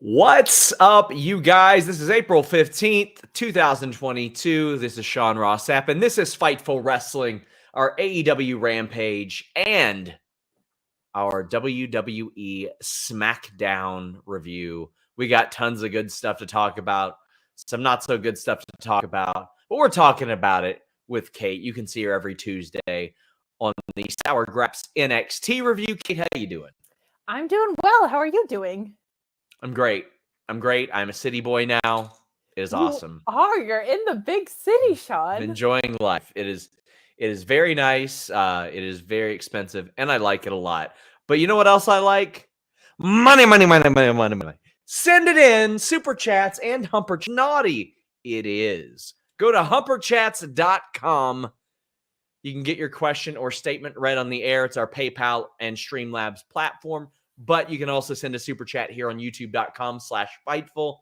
What's up, you guys? This is April 15th, 2022. This is Sean Ross Sapp, and this is Fightful Wrestling, our AEW Rampage, and our WWE Smackdown review. We got tons of good stuff to talk about, some not so good stuff to talk about, but we're talking about it with Kate. You can see her every Tuesday on the Sour Graps NXT review. Kate, how you doing? I'm doing well. How are you doing? I'm great. I'm a city boy now. It is awesome. You're in the big city, Sean. I'm enjoying life. It is very nice. It is very expensive, and I like it a lot. But you know what else I like? Money. Send it in, super chats, and Humper Naughty. It is. Go to humperchats.com. You can get your question or statement read on the air. It's our PayPal and Streamlabs platform. But you can also send a super chat here on youtube.com/Fightful.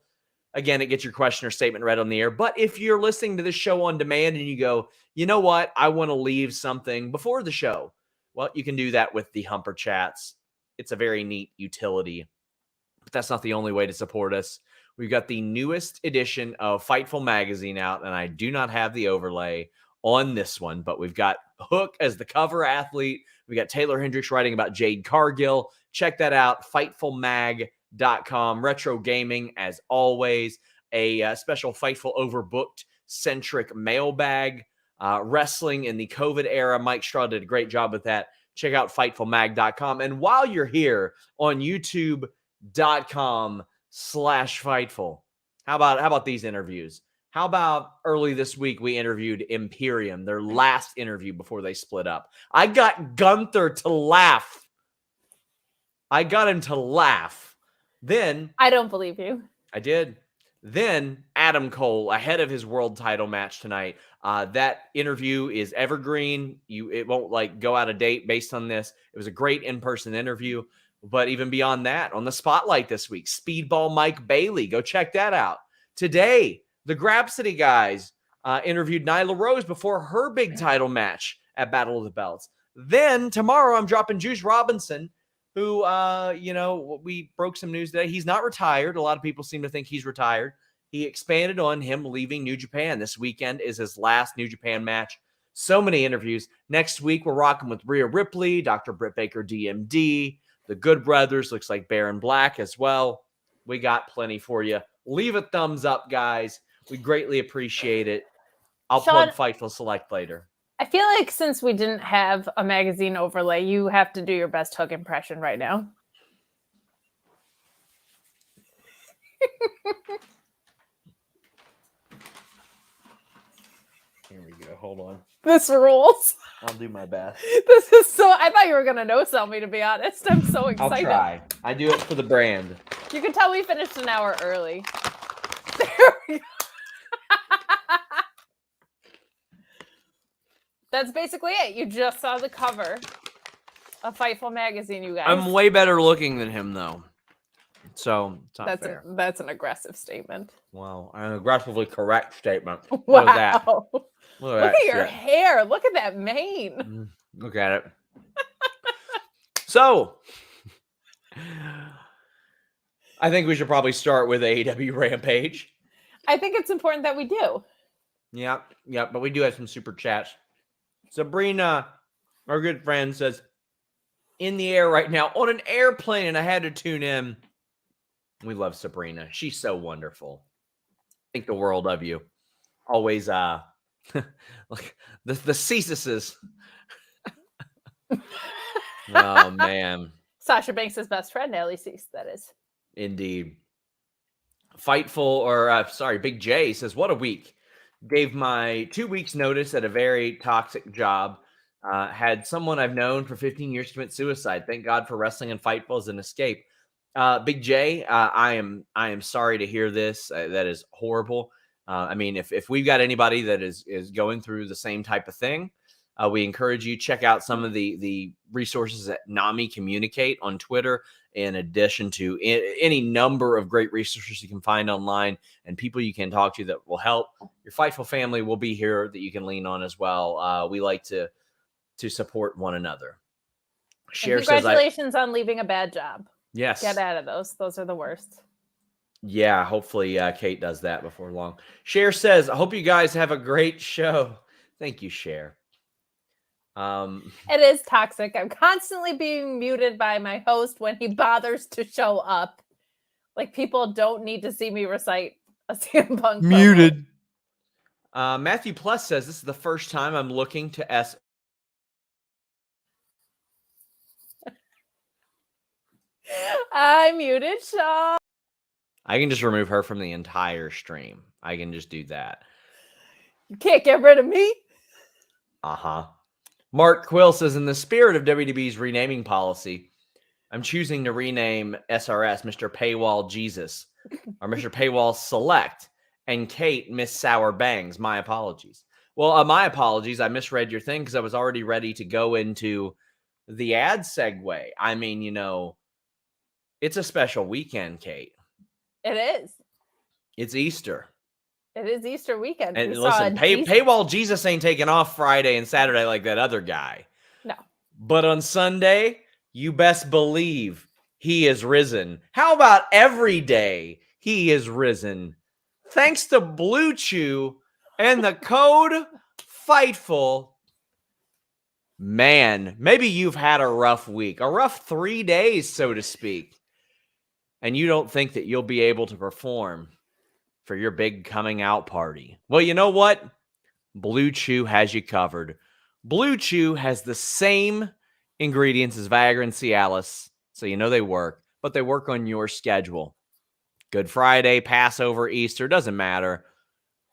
Again, it gets your question or statement read on the air. But if you're listening to this show on demand and you go, you know what, I want to leave something before the show, well, you can do that with the Humper Chats. It's a very neat utility. But that's not the only way to support us. We've got the newest edition of Fightful Magazine out, and I do not have the overlay on this one, but we've got Hook as the cover athlete. We got Taylor Hendricks writing about Jade Cargill. Check that out, FightfulMag.com. Retro gaming, as always. A special Fightful Overbooked-centric mailbag. Wrestling in the COVID era. Mike Straw did a great job with that. Check out FightfulMag.com. And while you're here on YouTube.com/Fightful, how about these interviews? How about early this week we interviewed Imperium, their last interview before they split up. I got Gunther to laugh. I got him to laugh. Then I don't believe you. I did. Then Adam Cole, ahead of his world title match tonight. That interview is evergreen. It won't go out of date based on this. It was a great in-person interview. But even beyond that, on the spotlight this week, Speedball Mike Bailey. Go check that out. Today, the Grapsity guys interviewed Nyla Rose before her big title match at Battle of the Belts. Then tomorrow, I'm dropping Juice Robinson, who, we broke some news today. He's not retired. A lot of people seem to think he's retired. He expanded on him leaving New Japan. This weekend is his last New Japan match. So many interviews. Next week, we're rocking with Rhea Ripley, Dr. Britt Baker, DMD, the Good Brothers. Looks like Baron Black as well. We got plenty for you. Leave a thumbs up, guys. We greatly appreciate it. I'll plug Fightful Select later. I feel like since we didn't have a magazine overlay, you have to do your best Hook impression right now. Here we go. Hold on. This rules. I'll do my best. This is so... I thought you were going to no-sell me, to be honest. I'm so excited. I'll try. I do it for the brand. You can tell we finished an hour early. There we go. That's basically it. You just saw the cover of Fightful Magazine, you guys. I'm way better looking than him, though. So, it's not fair. That's an aggressive statement. Wow. An aggressively correct statement. Wow. Look at that. Look at your hair. Look at that mane. Look at it. So, I think we should probably start with AEW Rampage. I think it's important that we do. Yeah, but we do have some super chats. Sabrina, our good friend, says, in the air right now on an airplane, and I had to tune in. We love Sabrina. She's so wonderful. Think the world of you. Always, like the Ceases. Oh, man. Sasha Banks' best friend, Nellie Cease, that is. Indeed. Big J says, what a week. Gave my 2 weeks notice at a very toxic job. Had someone I've known for 15 years commit suicide. Thank God for wrestling and Fightful as an escape. Big J, I am sorry to hear this. That is horrible. I mean, if we've got anybody that is going through the same type of thing, we encourage you check out some of the resources that NAMI communicate on Twitter, in addition to any number of great resources you can find online and people you can talk to that will help. Your Fightful family will be here that you can lean on as well. We like to support one another. Congratulations on leaving a bad job. Yes. Get out of those. Those are the worst. Yeah, hopefully Kate does that before long. Cher says, I hope you guys have a great show. Thank you, Cher. It is toxic. I'm constantly being muted by my host when he bothers to show up. Like, people don't need to see me recite a CM Punk muted. Matthew Plus says, this is the first time I'm looking to I muted Shaw. I can just remove her from the entire stream. I can just do that. You can't get rid of me. Uh-huh. Mark Quill says, in the spirit of WWE's renaming policy, I'm choosing to rename SRS Mr. Paywall Jesus or Mr. Paywall Select and Kate Miss Sour Bangs. My apologies. Well, my apologies. I misread your thing because I was already ready to go into the ad segue. I mean, you know, it's a special weekend, Kate. It is. It's Easter. It is Easter weekend. And listen, Paywall Jesus ain't taking off Friday and Saturday like that other guy. No. But on Sunday, you best believe he is risen. How about every day he is risen? Thanks to Blue Chew and the code Fightful. Man, maybe you've had a rough week, a rough 3 days, so to speak. And you don't think that you'll be able to perform for your big coming out party. Well, you know what? Blue Chew has you covered. Blue Chew has the same ingredients as Viagra and Cialis, so you know they work, but they work on your schedule. Good Friday, Passover, Easter, doesn't matter.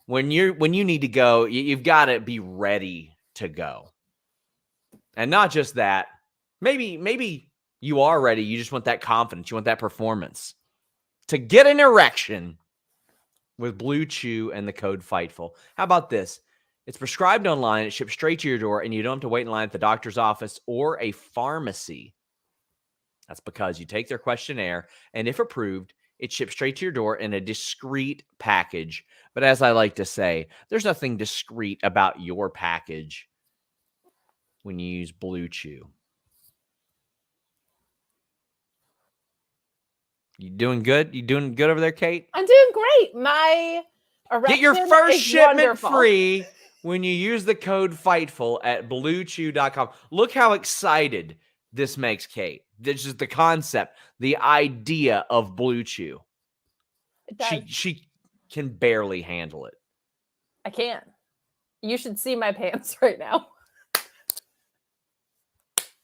When you need to go, you've got to be ready to go. And not just that, maybe you are ready, you just want that confidence, you want that performance. To get an erection with Blue Chew and the code Fightful. How about this? It's prescribed online, it ships straight to your door, and you don't have to wait in line at the doctor's office or a pharmacy. That's because you take their questionnaire, and if approved, it ships straight to your door in a discreet package. But as I like to say, there's nothing discreet about your package when you use Blue Chew. You doing good? You doing good over there, Kate? I'm doing great. My erection Get your first shipment wonderful. free when you use the code Fightful at BlueChew.com. Look how excited this makes Kate. This is the concept, the idea of Blue Chew. She can barely handle it. I can't. You should see my pants right now.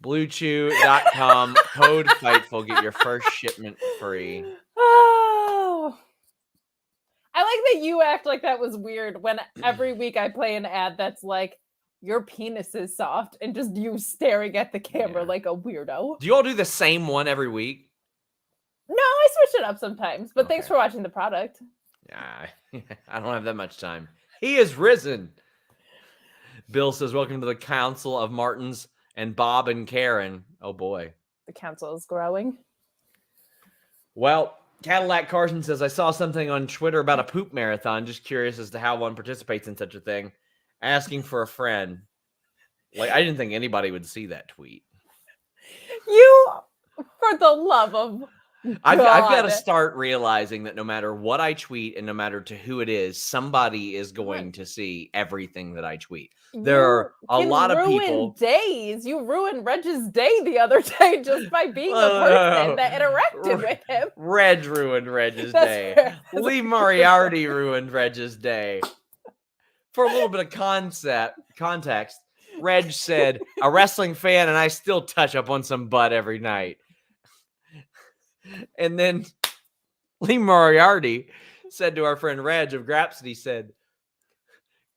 BlueChew.com, code Fightful. Get your first shipment free. Oh. I like that you act like that was weird when every week I play an ad that's like, your penis is soft, and just you staring at the camera like a weirdo. Do you all do the same one every week? No, I switch it up sometimes, but thanks for watching the product. I don't have that much time. He is risen. Bill says, welcome to the Council of Martins and Bob and Karen. Oh, boy. The council is growing. Well, Cadillac Carson says, I saw something on Twitter about a poop marathon. Just curious as to how one participates in such a thing. Asking for a friend. Like, I didn't think anybody would see that tweet. You, for the love of I've got to start realizing that no matter what I tweet and no matter to who it is, somebody is going to see everything that I tweet. There are a lot of people. Days. You ruined Reg's day the other day just by being a person that interacted with him. Reg ruined Reg's day. Fair. Lee Moriarty ruined Reg's day. For a little bit of context, Reg said, a wrestling fan and I still touch up on some butt every night. And then Lee Moriarty said to our friend Reg of Grapsity, said,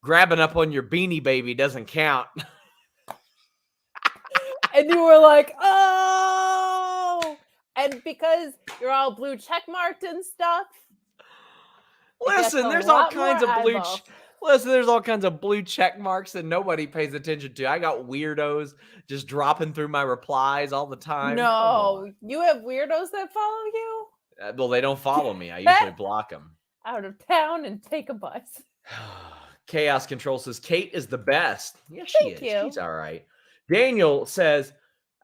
grabbing up on your beanie baby doesn't count. And you were like, oh. And because you're all blue checkmarked and stuff. Listen, there's all kinds of blue. Listen, there's all kinds of blue check marks that nobody pays attention to. I got weirdos just dropping through my replies all the time. No, you have weirdos that follow you? Well, they don't follow me. I usually block them. Out of town and take a bus. Chaos Control says, Kate is the best. Yeah, she is. You. She's all right. Daniel says,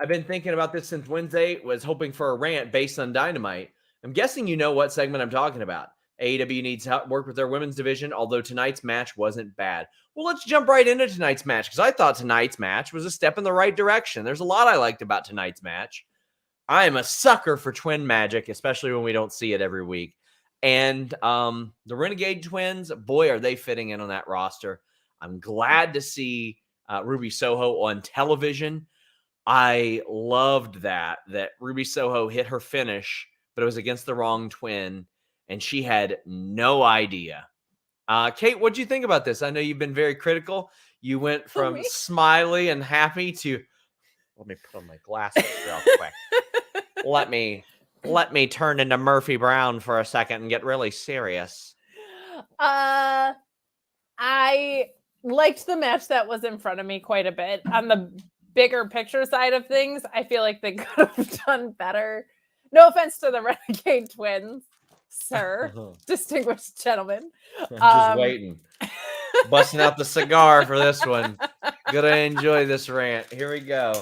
I've been thinking about this since Wednesday, was hoping for a rant based on Dynamite. I'm guessing you know what segment I'm talking about. AEW needs to work with their women's division, although tonight's match wasn't bad. Well, let's jump right into tonight's match, because I thought tonight's match was a step in the right direction. There's a lot I liked about tonight's match. I am a sucker for twin magic, especially when we don't see it every week. And the Renegade Twins, boy, are they fitting in on that roster. I'm glad to see Ruby Soho on television. I loved that Ruby Soho hit her finish, but it was against the wrong twin, and she had no idea. Kate, what'd you think about this? I know you've been very critical. You went from smiley and happy to, let me put on my glasses real quick. Let me turn into Murphy Brown for a second and get really serious. I liked the match that was in front of me quite a bit. On the bigger picture side of things, I feel like they could have done better. No offense to the Renegade Twins, sir, distinguished gentlemen. I'm just waiting. Busting out the cigar for this one. Gonna enjoy this rant. Here we go.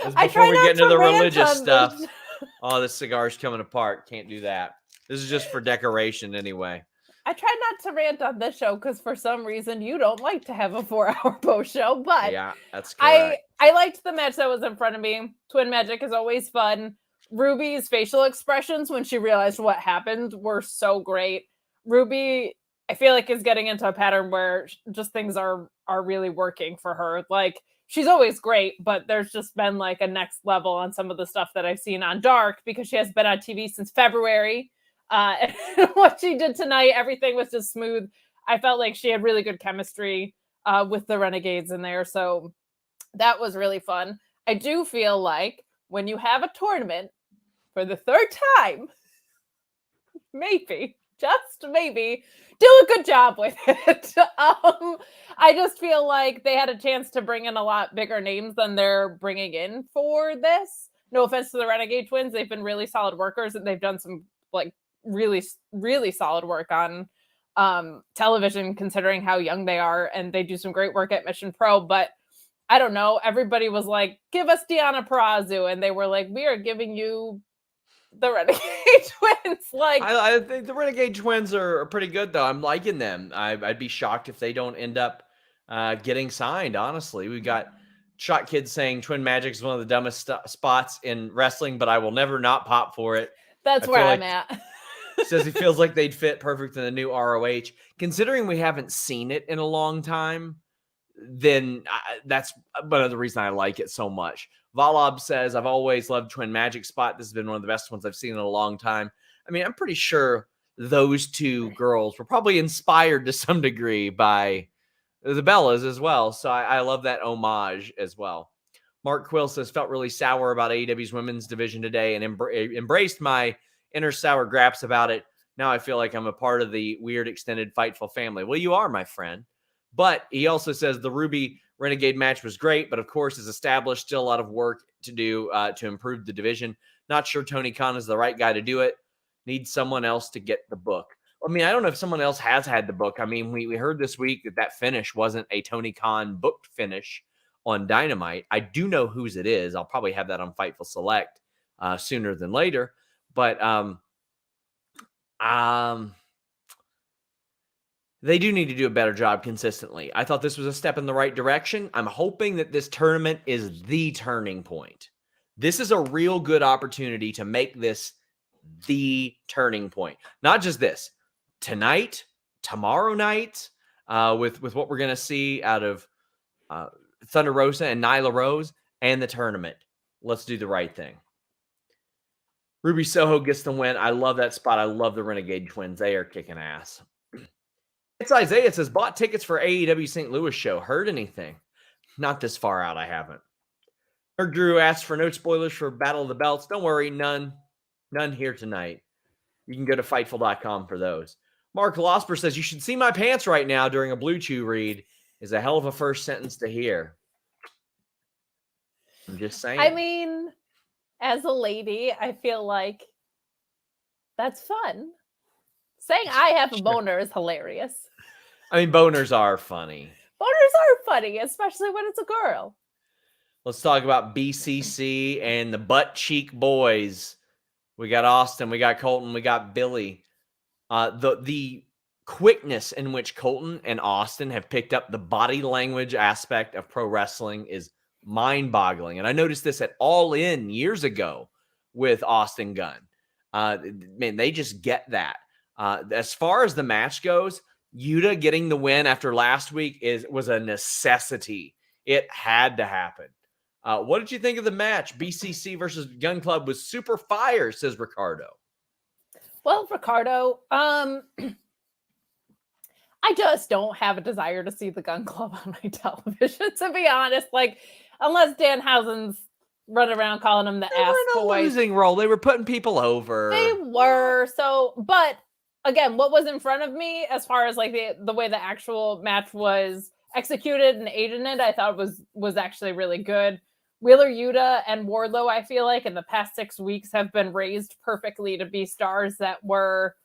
Before we get into the religious stuff. Oh, this cigar's coming apart. Can't do that. This is just for decoration anyway. I try not to rant on this show because for some reason you don't like to have a 4-hour post show, but yeah, that's correct. I liked the match that was in front of me. Twin magic is always fun. Ruby's facial expressions when she realized what happened were so great. Ruby, I feel like, is getting into a pattern where just things are really working for her. Like, she's always great, but there's just been like a next level on some of the stuff that I've seen on Dark because she has been on TV since February. And what she did tonight, everything was just smooth. I felt like she had really good chemistry with the Renegades in there. So that was really fun. I do feel like when you have a tournament for the third time, maybe, just maybe, do a good job with it. I just feel like they had a chance to bring in a lot bigger names than they're bringing in for this. No offense to the Renegade Twins. They've been really solid workers and they've done some like really, really solid work on television considering how young they are. And they do some great work at Mission Pro, but I don't know. Everybody was like, give us Deonna Purrazzo. And they were like, we are giving you the Renegade Twins. Like, I think the Renegade Twins are pretty good, though. I'm liking them. I'd be shocked if they don't end up getting signed, honestly. We've got Shot Kid saying Twin Magic is one of the dumbest spots in wrestling, but I will never not pop for it. That's where I'm at. Says he feels like they'd fit perfect in the new ROH. Considering we haven't seen it in a long time, then that's another reason I like it so much. Valab says, I've always loved Twin Magic spot. This has been one of the best ones I've seen in a long time. I mean, I'm pretty sure those two girls were probably inspired to some degree by the Bellas as well. So I love that homage as well. Mark Quill says, felt really sour about AEW's women's division today and embraced my inner sour graps about it. Now I feel like I'm a part of the weird extended Fightful family. Well, you are, my friend. But he also says the Ruby Renegade match was great, but of course, is established. Still a lot of work to do to improve the division. Not sure Tony Khan is the right guy to do it. Needs someone else to get the book. I mean, I don't know if someone else has had the book. I mean, we heard this week that finish wasn't a Tony Khan booked finish on Dynamite. I do know whose it is. I'll probably have that on Fightful Select sooner than later. But they do need to do a better job consistently. I thought this was a step in the right direction. I'm hoping that this tournament is the turning point. This is a real good opportunity to make this the turning point. Not just this. Tonight, tomorrow night, with what we're going to see out of Thunder Rosa and Nyla Rose and the tournament. Let's do the right thing. Ruby Soho gets the win. I love that spot. I love the Renegade Twins. They are kicking ass. It's Isaiah. It says, bought tickets for AEW St. Louis show. Heard anything? Not this far out. I haven't. Nerd Drew asked for no spoilers for Battle of the Belts. Don't worry. None here tonight. You can go to Fightful.com for those. Mark Losper says, you should see my pants right now during a Blue Chew read. Is a hell of a first sentence to hear. I'm just saying. I mean, as a lady, I feel like that's fun. Saying I have a boner is hilarious. I mean, boners are funny. Boners are funny, especially when it's a girl. Let's talk about BCC and the Butt Cheek Boys We got Austin, we got Colton, we got Billy. The quickness in which Colton and Austin have picked up the body language aspect of pro wrestling is mind-boggling. And I noticed this at All In years ago with Austin Gunn. Man, they just get that. As far as the match goes, Yuta getting the win after last week was a necessity. It had to happen. What did you think of the match? BCC versus Gun Club was super fire, says Ricardo. Well, Ricardo, I just don't have a desire to see the Gun Club on my television, to be honest. Like, unless Danhausen's running around calling them the ass boys. Losing role. They were putting people over. They were. So, but again, what was in front of me as far as like the way the actual match was executed and aided in it, I thought was actually really good. Wheeler Yuta and Wardlow, I feel like in the past 6 weeks have been raised perfectly to be stars that were,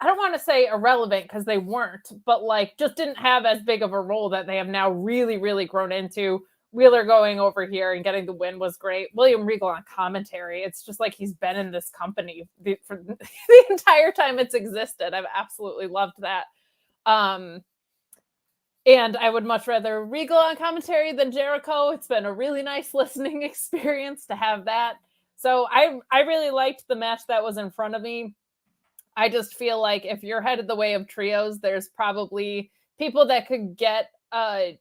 I don't want to say irrelevant because they weren't, but like just didn't have as big of a role that they have now really, really grown into. Wheeler going over here and getting the win was great. William Regal on commentary. It's just like he's been in this company for the entire time it's existed. I've absolutely loved that. And I would much rather Regal on commentary than Jericho. It's been a really nice listening experience to have that. So I really liked the match that was in front of me. I just feel like if you're headed the way of trios, there's probably people that could get a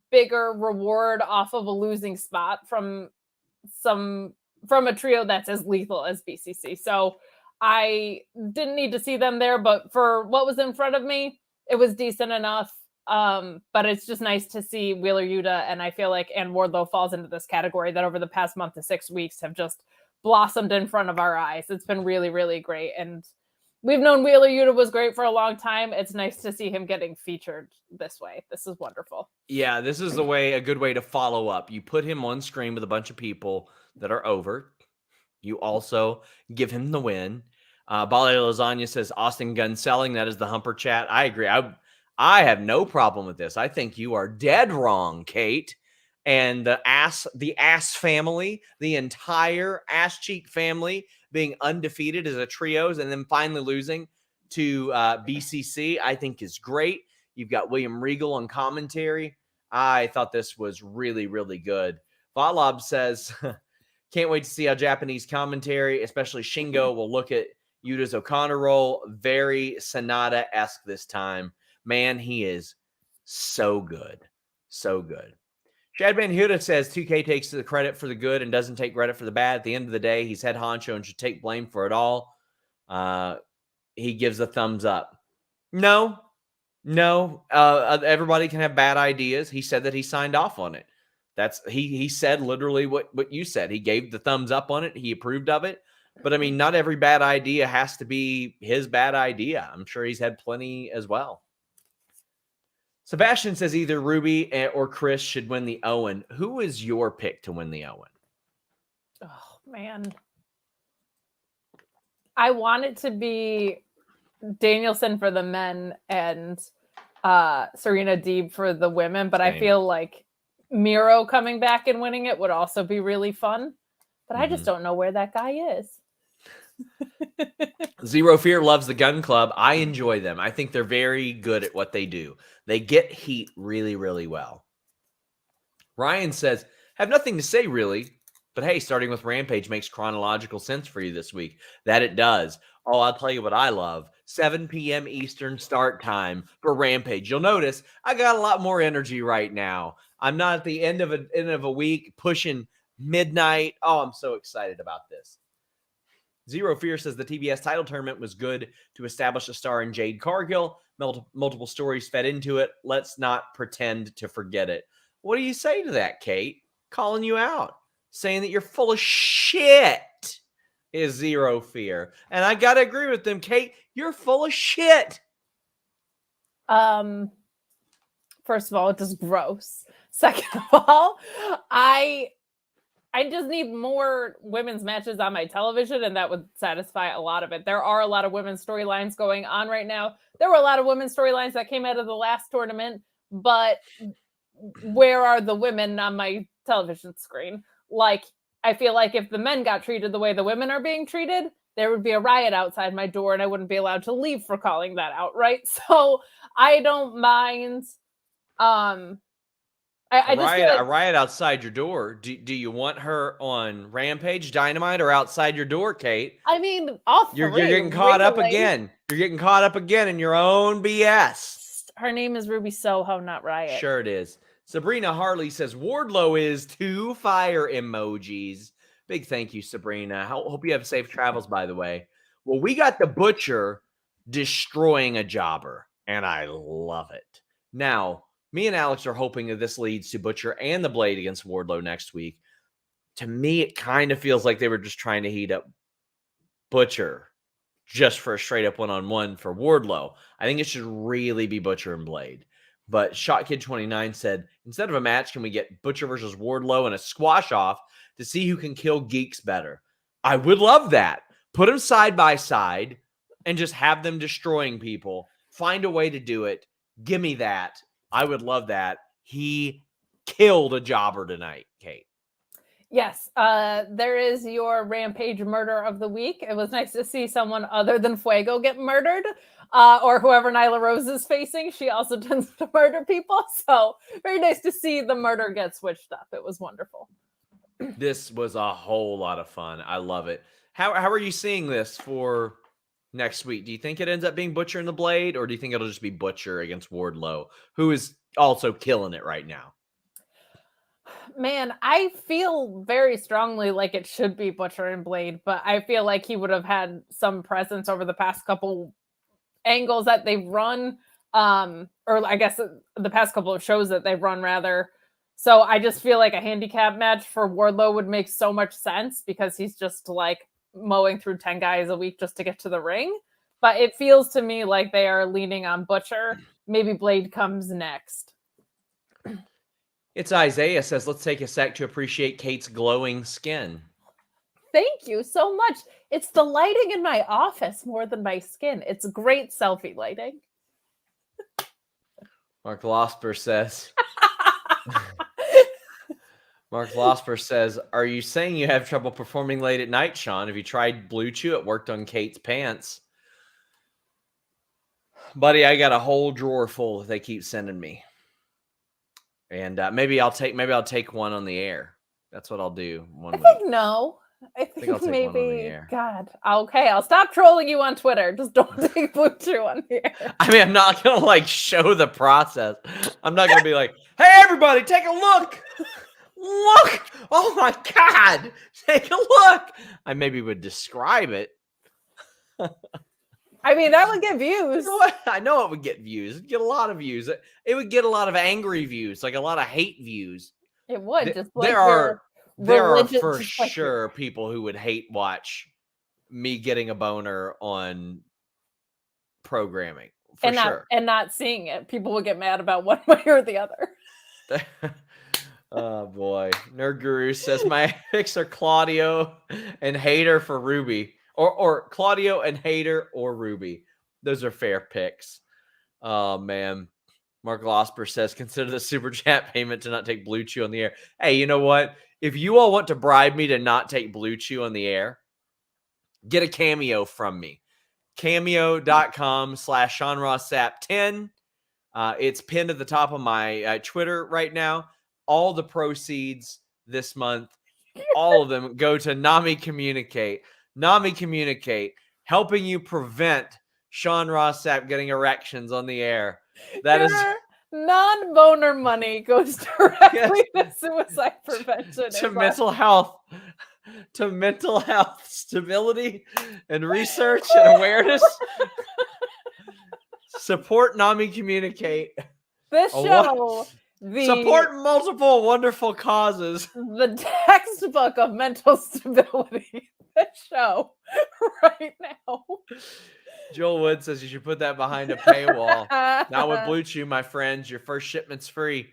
bigger reward off of a losing spot from a trio that's as lethal as BCC. So I didn't need to see them there, but for what was in front of me, it was decent enough. But it's just nice to see Wheeler Yuta, and I feel like and Wardlow falls into this category that over the past month to 6 weeks have just blossomed in front of our eyes. It's been really, really great. And we've known Wheeler Yuta was great for a long time. It's nice to see him getting featured this way. This is wonderful. Yeah, this is a good way to follow up. You put him on screen with a bunch of people that are over. You also give him the win. Bali Lasagna says Austin Gunn selling. That is the Humper chat. I agree. I have no problem with this. I think you are dead wrong, Kate. And the ass family, the entire ass cheek family being undefeated as a trios and then finally losing to BCC, I think is great. You've got William Regal on commentary. I thought this was really, really good. Valob says, can't wait to see how Japanese commentary, especially Shingo, will look at Yuta's O'Connor role. Very Sonata-esque this time. Man, he is so good. So good. Chad Van Huda says 2K takes the credit for the good and doesn't take credit for the bad. At the end of the day, he's head honcho and should take blame for it all. He gives a thumbs up. No. Everybody can have bad ideas. He said that he signed off on it. He said literally what you said. He gave the thumbs up on it. He approved of it. But I mean, not every bad idea has to be his bad idea. I'm sure he's had plenty as well. Sebastian says either Ruby or Chris should win the Owen. Who is your pick to win the Owen? Oh, man. I want it to be Danielson for the men and Serena Deeb for the women, but I feel like Miro coming back and winning it would also be really fun. But I just don't know where that guy is. Zero Fear loves the Gun Club. I enjoy them. I think they're very good at what they do. They get heat really, really well. Ryan says, have nothing to say really, but hey, starting with Rampage makes chronological sense for you this week. That it does. Oh, I'll tell you what I love. 7 p.m. Eastern start time for Rampage. You'll notice I got a lot more energy right now. I'm not at the end of a week pushing midnight. Oh, I'm so excited about this. Zero Fear says the TBS title tournament was good to establish a star in Jade Cargill. Multiple stories fed into it. Let's not pretend to forget it. What do you say to that, Kate? Calling you out. Saying that you're full of shit is Zero Fear. And I got to agree with them, Kate. You're full of shit. First of all, it's just gross. Second of all, I just need more women's matches on my television, and that would satisfy a lot of it. There are a lot of women's storylines going on right now. There were a lot of women's storylines that came out of the last tournament, but where are the women on my television screen? Like, I feel like if the men got treated the way the women are being treated, there would be a riot outside my door and I wouldn't be allowed to leave for calling that out, right? So I don't mind. I just feel like A riot outside your door. Do you want her on Rampage, Dynamite, or outside your door, Kate? I mean, all 3. You're getting caught up again. You're getting caught up again in your own BS. Her name is Ruby Soho, not Riot. Sure it is. Sabrina Harley says Wardlow is 2 fire emojis. Big thank you, Sabrina. Hope you have safe travels, by the way. Well, we got the Butcher destroying a jobber, and I love it. Now, me and Alex are hoping that this leads to Butcher and the Blade against Wardlow next week. To me, it kind of feels like they were just trying to heat up Butcher just for a straight-up one-on-one for Wardlow. I think it should really be Butcher and Blade. But ShotKid29 said, instead of a match, can we get Butcher versus Wardlow and a squash-off to see who can kill geeks better? I would love that. Put them side by side and just have them destroying people. Find a way to do it. Give me that. I would love that. He killed a jobber tonight, Kate. Yes, there is your Rampage murder of the week. It was nice to see someone other than Fuego get murdered, or whoever Nyla Rose is facing. She also tends to murder people, so very nice to see the murder get switched up. It was wonderful. This was a whole lot of fun. I love it. How are you seeing this for next week? Do you think it ends up being Butcher and the Blade, or do you think it'll just be Butcher against Wardlow, who is also killing it right now? Man, I feel very strongly like it should be Butcher and Blade, but I feel like he would have had some presence over the past couple angles that they've run, or I guess the past couple of shows that they've run, rather. So I just feel like a handicap match for Wardlow would make so much sense because he's just like mowing through 10 guys a week just to get to the ring. But it feels to me like they are leaning on Butcher. Maybe Blade comes next. It's Isaiah says, let's take a sec to appreciate Kate's glowing skin. Thank you so much. It's the lighting in my office more than my skin. It's great selfie lighting. Mark Losper says, are you saying you have trouble performing late at night, Sean? Have you tried Blue Chew? It worked on Kate's pants. Buddy, I got a whole drawer full that they keep sending me. And maybe I'll take one on the air. That's what I'll do. I think I'll take maybe one on the air. God. Okay, I'll stop trolling you on Twitter. Just don't take Blue Chew on the air. I mean, I'm not gonna like show the process. I'm not gonna be like, hey everybody, take a look. Look! Oh my God! Take a look! I maybe would describe it. I mean, that would get views. I know it would get views. It'd get a lot of views. It would get a lot of angry views, like a lot of hate views. It would. Just like there are for sure people who would hate watch me getting a boner on programming. And not seeing it. People would get mad about one way or the other. Oh boy. Nerd Guru says my picks are Claudio and Hater for Ruby. Or Claudio and Hater or Ruby. Those are fair picks. Oh man. Mark Losper says consider the super chat payment to not take Blue Chew on the air. Hey, you know what? If you all want to bribe me to not take Blue Chew on the air, get a cameo from me. Cameo.com/SeanRossSapp10. It's pinned at the top of my Twitter right now. All the proceeds this month, all of them go to NAMI Communicate. NAMI Communicate, helping you prevent Sean Ross Sapp getting erections on the air. That is non-boner money goes directly to suicide prevention. To mental health stability and research and awareness. Support NAMI Communicate. This show support multiple wonderful causes. The textbook of mental stability. This show right now. Joel Wood says you should put that behind a paywall. Not with Blue Chew, my friends. Your first shipment's free.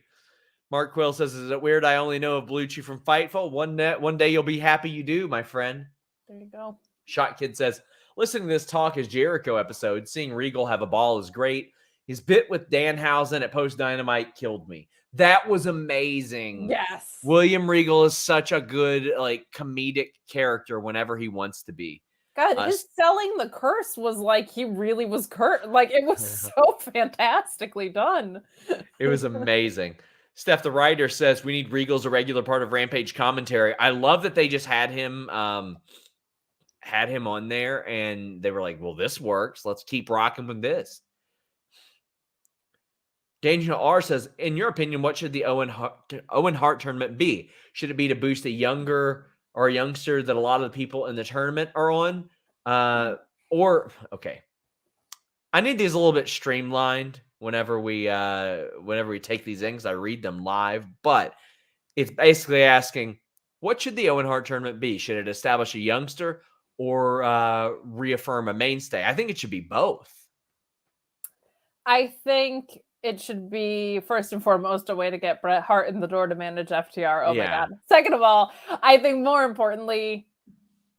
Mark Quill says, is it weird I only know of Blue Chew from Fightful? One day you'll be happy you do, my friend. There you go. Shot Kid says, listening to this Talk is Jericho episode, seeing Regal have a ball is great. His bit with Danhausen at Post Dynamite killed me. That was amazing. Yes. William Regal is such a good, like, comedic character whenever he wants to be. God, his selling the curse was like he really was cursed. Like, it was so fantastically done. It was amazing. Steph, the writer, says we need Regal as a regular part of Rampage commentary. I love that they just had him on there, and they were like, well, this works. Let's keep rocking with this. Daniel R says, in your opinion, what should the Owen Hart tournament be? Should it be to boost a youngster that a lot of the people in the tournament are on? Okay. I need these a little bit streamlined whenever we take these things. I read them live, but it's basically asking, what should the Owen Hart tournament be? Should it establish a youngster or reaffirm a mainstay? I think it should be both. I think it should be, first and foremost, a way to get Bret Hart in the door to manage FTR. Oh my God. Second of all, I think more importantly,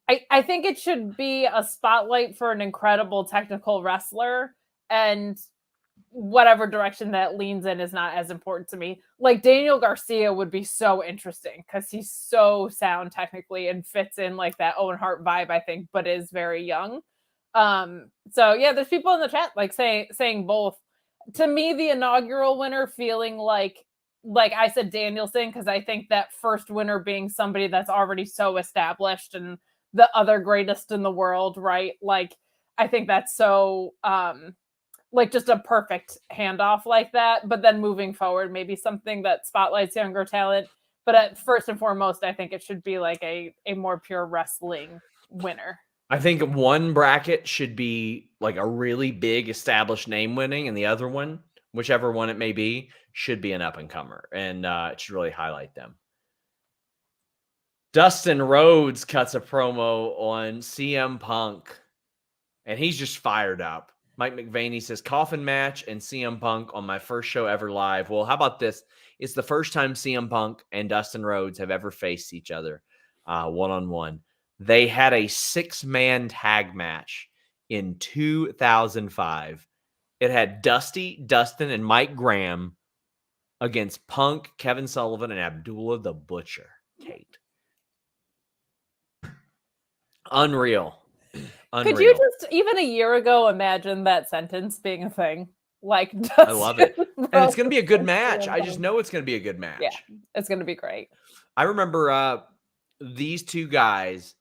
I think it should be a spotlight for an incredible technical wrestler, and whatever direction that leans in is not as important to me. Like, Daniel Garcia would be so interesting because he's so sound technically and fits in like that Owen Hart vibe, I think, but is very young. So yeah, there's people in the chat like saying both. To me, the inaugural winner feeling like I said Danielson, because I think that first winner being somebody that's already so established and the other greatest in the world, right? Like, I think that's so like just a perfect handoff like that. But then moving forward, maybe something that spotlights younger talent. But at first and foremost, I think it should be like a more pure wrestling winner. I think one bracket should be like a really big established name winning, and the other one, whichever one it may be, should be an up-and-comer, and it should really highlight them. Dustin Rhodes cuts a promo on CM Punk, and he's just fired up. Mike McVaney says, coffin match and CM Punk on my first show ever live. Well, how about this? It's the first time CM Punk and Dustin Rhodes have ever faced each other one-on-one. They had a 6-man tag match in 2005. It had Dusty, Dustin, and Mike Graham against Punk, Kevin Sullivan, and Abdullah the Butcher. Kate. Unreal. Could you just, even a year ago, imagine that sentence being a thing? Like, I love it. And it's going to be a good match. I just know it's going to be a good match. Yeah, it's going to be great. I remember these two guys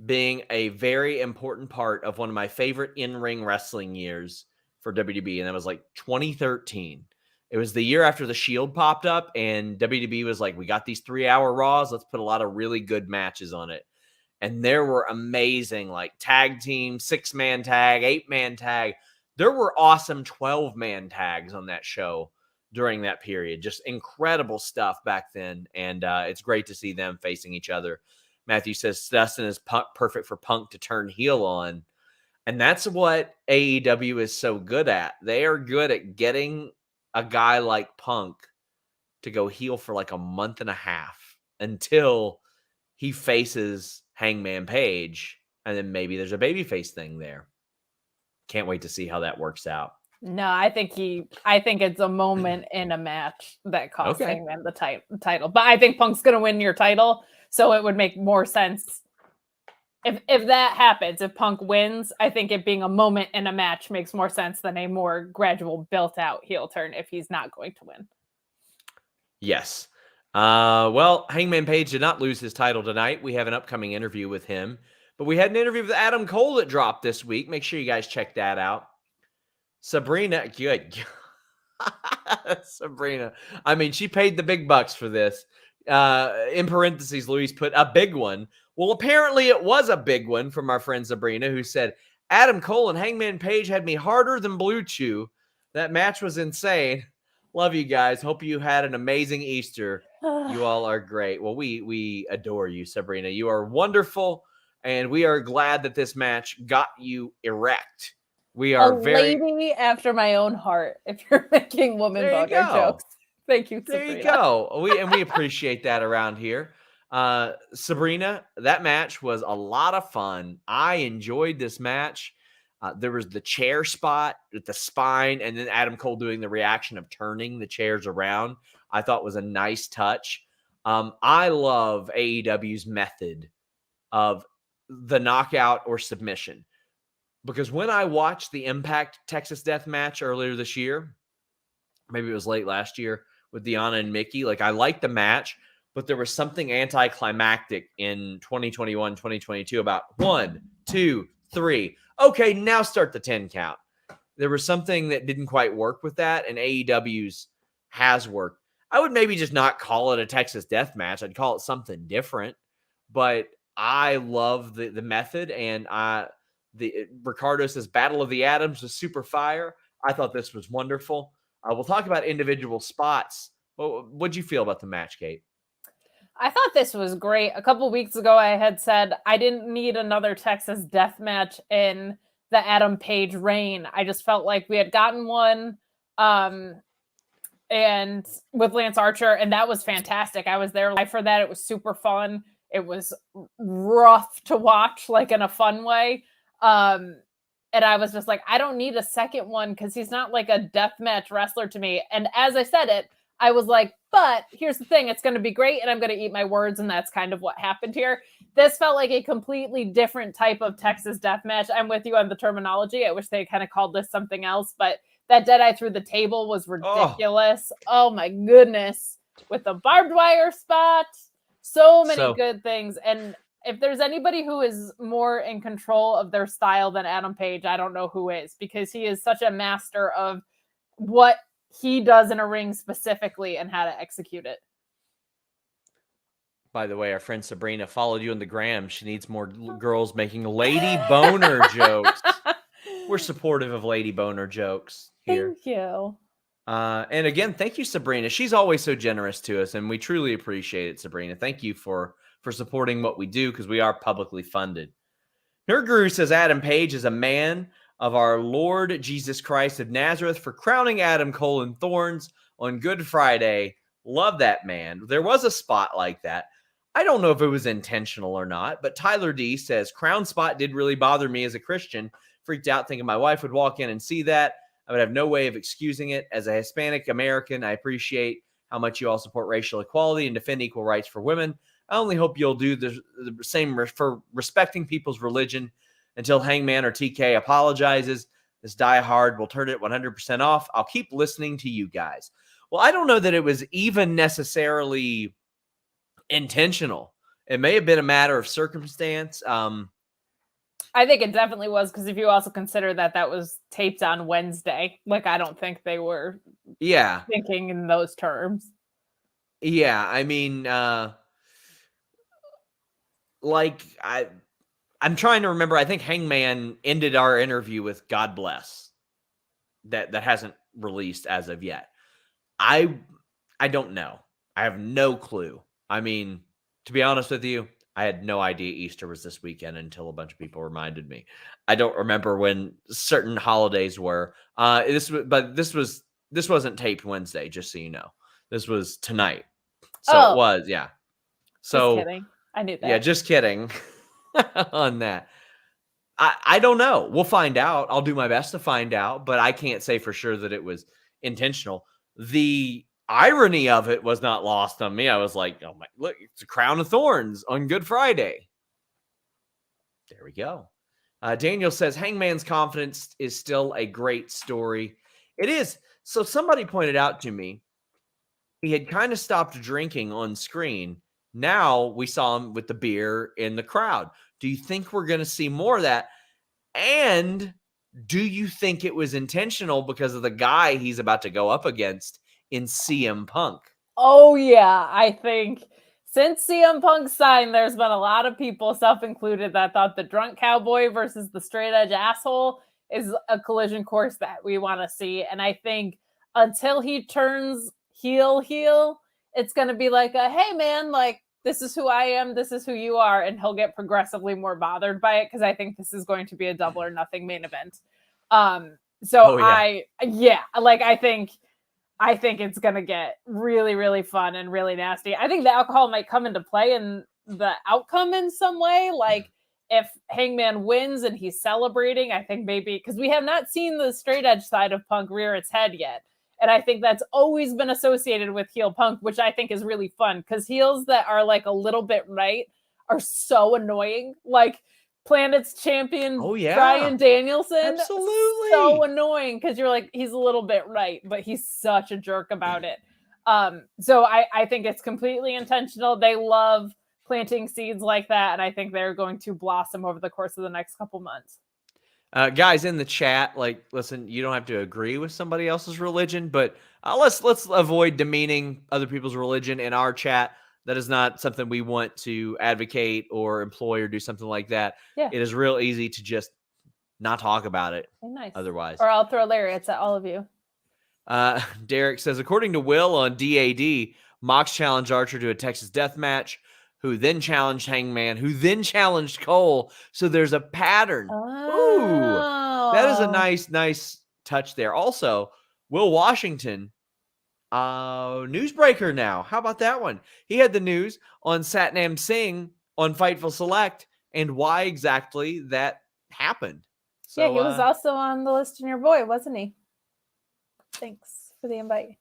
being a very important part of one of my favorite in-ring wrestling years for WWE, and that was like 2013. It was the year after the Shield popped up, and WWE was like, we got these 3-hour Raws. Let's put a lot of really good matches on it. And there were amazing, like, tag team, 6-man tag, 8-man tag. There were awesome 12-man tags on that show during that period. Just incredible stuff back then. And it's great to see them facing each other. Matthew says Dustin is perfect for Punk to turn heel on. And that's what AEW is so good at. They are good at getting a guy like Punk to go heel for like a month and a half until he faces Hangman Page, and then maybe there's a babyface thing there. Can't wait to see how that works out. No, I think it's a moment in a match that costs Hangman the title. But I think Punk's going to win your title, so it would make more sense if that happens. If Punk wins, I think it being a moment in a match makes more sense than a more gradual built-out heel turn if he's not going to win. Yes. Well, Hangman Page did not lose his title tonight. We have an upcoming interview with him. But we had an interview with Adam Cole that dropped this week. Make sure you guys check that out. Sabrina, good. Sabrina. I mean, she paid the big bucks for this. In parentheses, Luis put a big one. Well, apparently it was a big one from our friend Sabrina, who said, Adam Cole and Hangman Page had me harder than Blue Chew. That match was insane. Love you guys. Hope you had an amazing Easter. You all are great. Well, we adore you, Sabrina. You are wonderful, and we are glad that this match got you erect. We are lady after my own heart. If you're making woman bugger jokes, thank you, Sabrina. There you go. We appreciate that around here. Sabrina, that match was a lot of fun. I enjoyed this match. There was the chair spot with the spine, and then Adam Cole doing the reaction of turning the chairs around. I thought was a nice touch. I love AEW's method of the knockout or submission, because when I watched the Impact Texas Death Match earlier this year, maybe it was late last year with Deanna and Mickey, like I liked the match, but there was something anticlimactic in 2021, 2022 about 1, 2, 3. Okay, now start the 10 count. There was something that didn't quite work with that, and AEW's has worked. I would maybe just not call it a Texas Death Match. I'd call it something different, but I love the method, and Ricardo says Battle of the Atoms was super fire. I thought this was wonderful. We'll talk about individual spots. What'd you feel about the match, Kate? I thought this was great. A couple weeks ago, I had said I didn't need another Texas death match in the Adam Page reign. I just felt like we had gotten one and with Lance Archer, and that was fantastic. I was there live for that. It was super fun. It was rough to watch, like in a fun way. And I was just like, I don't need a second one because he's not like a deathmatch wrestler to me. And as I said it, I was like, but here's the thing, it's going to be great and I'm going to eat my words. And that's kind of what happened here. This felt like a completely different type of Texas deathmatch. I'm with you on the terminology. I wish they kind of called this something else, but that Deadeye through the table was ridiculous. Oh my goodness. With the barbed wire spot. So many good things. And if there's anybody who is more in control of their style than Adam Page, I don't know who is, because he is such a master of what he does in a ring specifically and how to execute it. By the way, our friend Sabrina followed you on the gram. She needs more girls making lady boner jokes. We're supportive of lady boner jokes here. Thank you. And again, thank you, Sabrina. She's always so generous to us, and we truly appreciate it, Sabrina. Thank you for supporting what we do, because we are publicly funded. Nerd Guru says Adam Page is a man of our Lord Jesus Christ of Nazareth for crowning Adam Cole in thorns on Good Friday. Love that, man. There was a spot like that. I don't know if it was intentional or not, but Tyler D says crown spot did really bother me as a Christian. Freaked out thinking my wife would walk in and see that. I would have no way of excusing it. As a Hispanic American, I appreciate how much you all support racial equality and defend equal rights for women. I only hope you'll do the same for respecting people's religion until Hangman or TK apologizes. This Die Hard will turn it 100% off. I'll keep listening to you guys. Well, I don't know that it was even necessarily intentional. It may have been a matter of circumstance. I think it definitely was, because if you also consider that was taped on Wednesday, like I don't think they were thinking in those terms. Yeah, I mean, I'm trying to remember. I think Hangman ended our interview with God bless. That hasn't released as of yet. I don't know. I have no clue. I mean, to be honest with you, I had no idea Easter was this weekend until a bunch of people reminded me. I don't remember when certain holidays were. This wasn't taped Wednesday, just so you know. This was tonight. So it was, yeah. So just kidding. I knew that. Yeah, just kidding on that. I don't know. We'll find out. I'll do my best to find out, but I can't say for sure that it was intentional. The irony of it was not lost on me. I was like, oh my, look, it's a crown of thorns on Good Friday. There we go. Daniel says Hangman's confidence is still a great story. It is. So somebody pointed out to me, he had kind of stopped drinking on screen. Now we saw him with the beer in the crowd. Do you think we're going to see more of that? And do you think it was intentional because of the guy he's about to go up against in CM Punk? Oh, yeah. I think since CM Punk signed, there's been a lot of people, self-included, that thought the drunk cowboy versus the straight edge asshole is a collision course that we want to see. And I think until he turns heel, it's going to be like hey man, like this is who I am, this is who you are, and he'll get progressively more bothered by it, because I think this is going to be a double or nothing main event. I think it's going to get really, really fun and really nasty. I think the alcohol might come into play in the outcome in some way. Like if Hangman wins and he's celebrating, I think maybe, because we have not seen the straight edge side of Punk rear its head yet. And I think that's always been associated with heel Punk, which I think is really fun, because heels that are like a little bit right are so annoying. Like Planet's champion Bryan Danielson. Absolutely. So annoying, because you're like, he's a little bit right, but he's such a jerk about it. So I think it's completely intentional. They love planting seeds like that, and I think they're going to blossom over the course of the next couple months. Guys in the chat, like, listen, you don't have to agree with somebody else's religion, but let's avoid demeaning other people's religion in our chat. That is not something we want to advocate or employ or do something like that. Yeah. It is real easy to just not talk about it. Nice. Otherwise. Or I'll throw lariats at all of you. Derek says, according to Will on DAD, Mox challenged Archer to a Texas death match, who then challenged Hangman, who then challenged Cole. So there's a pattern. Ooh, that is a nice touch there. Also, Will Washington, newsbreaker now. How about that one? He had the news on Satnam Singh on Fightful Select and why exactly that happened. So, yeah, he was also on the list in your boy, wasn't he? Thanks for the invite.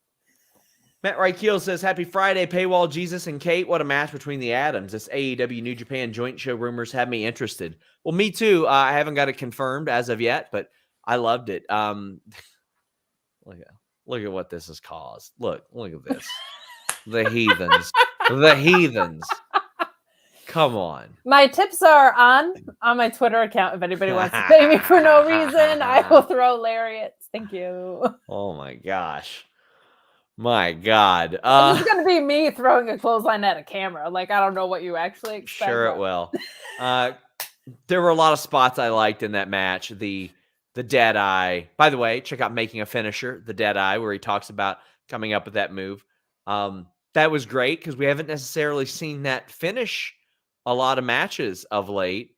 Matt Reichel says, happy Friday, Paywall Jesus and Kate. What a match between the Adams. This AEW New Japan joint show rumors have me interested. Well, me too. I haven't got it confirmed as of yet, but I loved it. Look at what this has caused. Look at this. The heathens. The heathens. Come on. My tips are on my Twitter account. If anybody wants to pay me for no reason, I will throw lariats. Thank you. Oh my gosh. My God. This is going to be me throwing a clothesline at a camera. Like, I don't know what you actually expect. Sure it will. There were a lot of spots I liked in that match. The dead eye. By the way, check out Making a Finisher, the dead eye, where he talks about coming up with that move. That was great because we haven't necessarily seen that finish a lot of matches of late.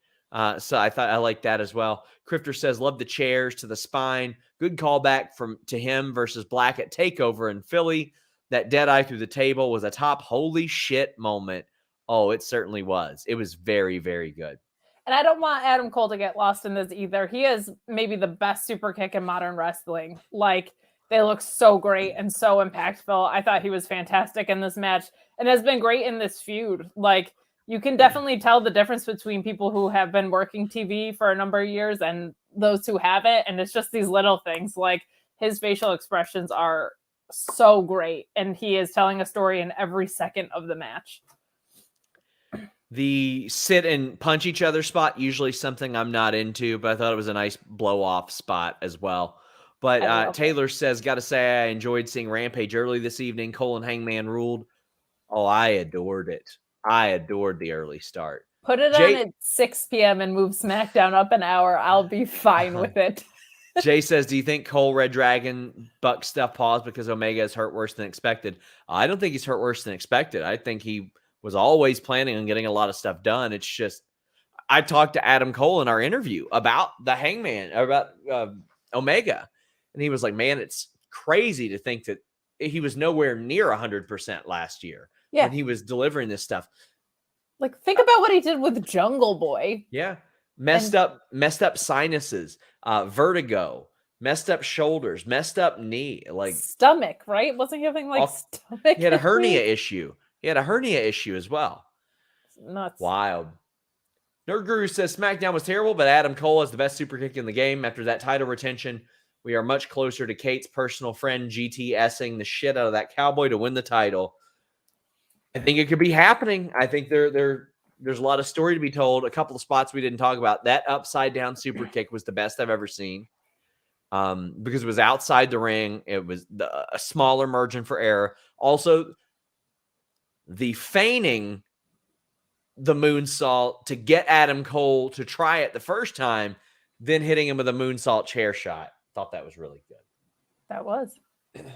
So I thought I liked that as well. Crifter says, love the chairs to the spine. Good callback to him versus Black at TakeOver in Philly. That dead eye through the table was a top holy shit moment. Oh, it certainly was. It was very, very good. And I don't want Adam Cole to get lost in this either. He is maybe the best super kick in modern wrestling. Like, they look so great and so impactful. I thought he was fantastic in this match and has been great in this feud. Like, you can definitely tell the difference between people who have been working TV for a number of years and those who haven't. And it's just these little things. Like, his facial expressions are so great. And he is telling a story in every second of the match. The sit and punch each other spot, usually something I'm not into, but I thought it was a nice blow-off spot as well. But Taylor says, got to say, I enjoyed seeing Rampage early this evening. Cole and Hangman ruled. Oh, I adored it. I adored the early start. Put it on at 6 p.m. and move SmackDown up an hour. I'll be fine with it. Jay says, do you think Cole Red Dragon Buck stuff paused because Omega is hurt worse than expected? I don't think he's hurt worse than expected. I think he was always planning on getting a lot of stuff done. It's just, I talked to Adam Cole in our interview about the Hangman, about Omega. And he was like, man, it's crazy to think that he was nowhere near 100% last year. Yeah. When he was delivering this stuff. Like, think about what he did with Jungle Boy. Yeah. Messed up sinuses, vertigo, messed up shoulders, messed up knee, like stomach, right? Wasn't he having like stomach? He had a hernia issue. He had a hernia issue as well. Nuts. Wild. Nerd Guru says SmackDown was terrible, but Adam Cole is the best super kick in the game. After that title retention, we are much closer to Kate's personal friend GTSing the shit out of that cowboy to win the title. I think it could be happening. I think there's a lot of story to be told. A couple of spots we didn't talk about. That upside down super kick was the best I've ever seen. Because it was outside the ring. It was a smaller margin for error. Also, the feigning the moonsault to get Adam Cole to try it the first time, then hitting him with a moonsault chair shot. Thought that was really good. That was.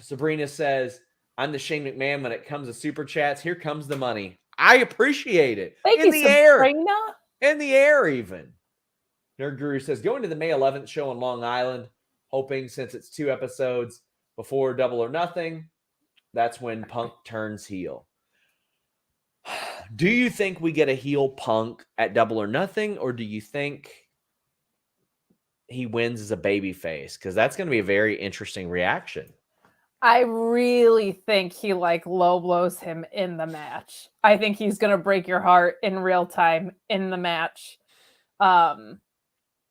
Sabrina says, I'm the Shane McMahon when it comes to super chats. Here comes the money. I appreciate it. Thank you, Sabrina. In the air, even. Nerd Guru says, going to the May 11th show in Long Island, hoping since it's 2 episodes before Double or Nothing, that's when Punk turns heel. Do you think we get a heel Punk at Double or Nothing, or do you think he wins as a babyface? Because that's going to be a very interesting reaction. I really think he low blows him in the match. I think he's going to break your heart in real time in the match. And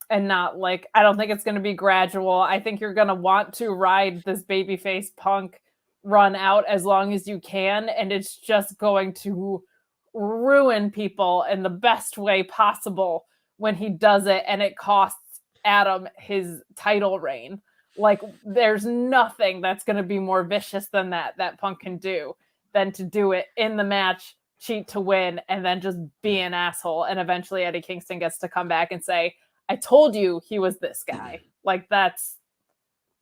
not I don't think it's going to be gradual. I think you're going to want to ride this babyface Punk run out as long as you can. And it's just going to ruin people in the best way possible when he does it. And it costs Adam his title reign. There's nothing that's going to be more vicious than that Punk can do than to do it in the match, cheat to win, and then just be an asshole. And eventually Eddie Kingston gets to come back and say, I told you he was this guy.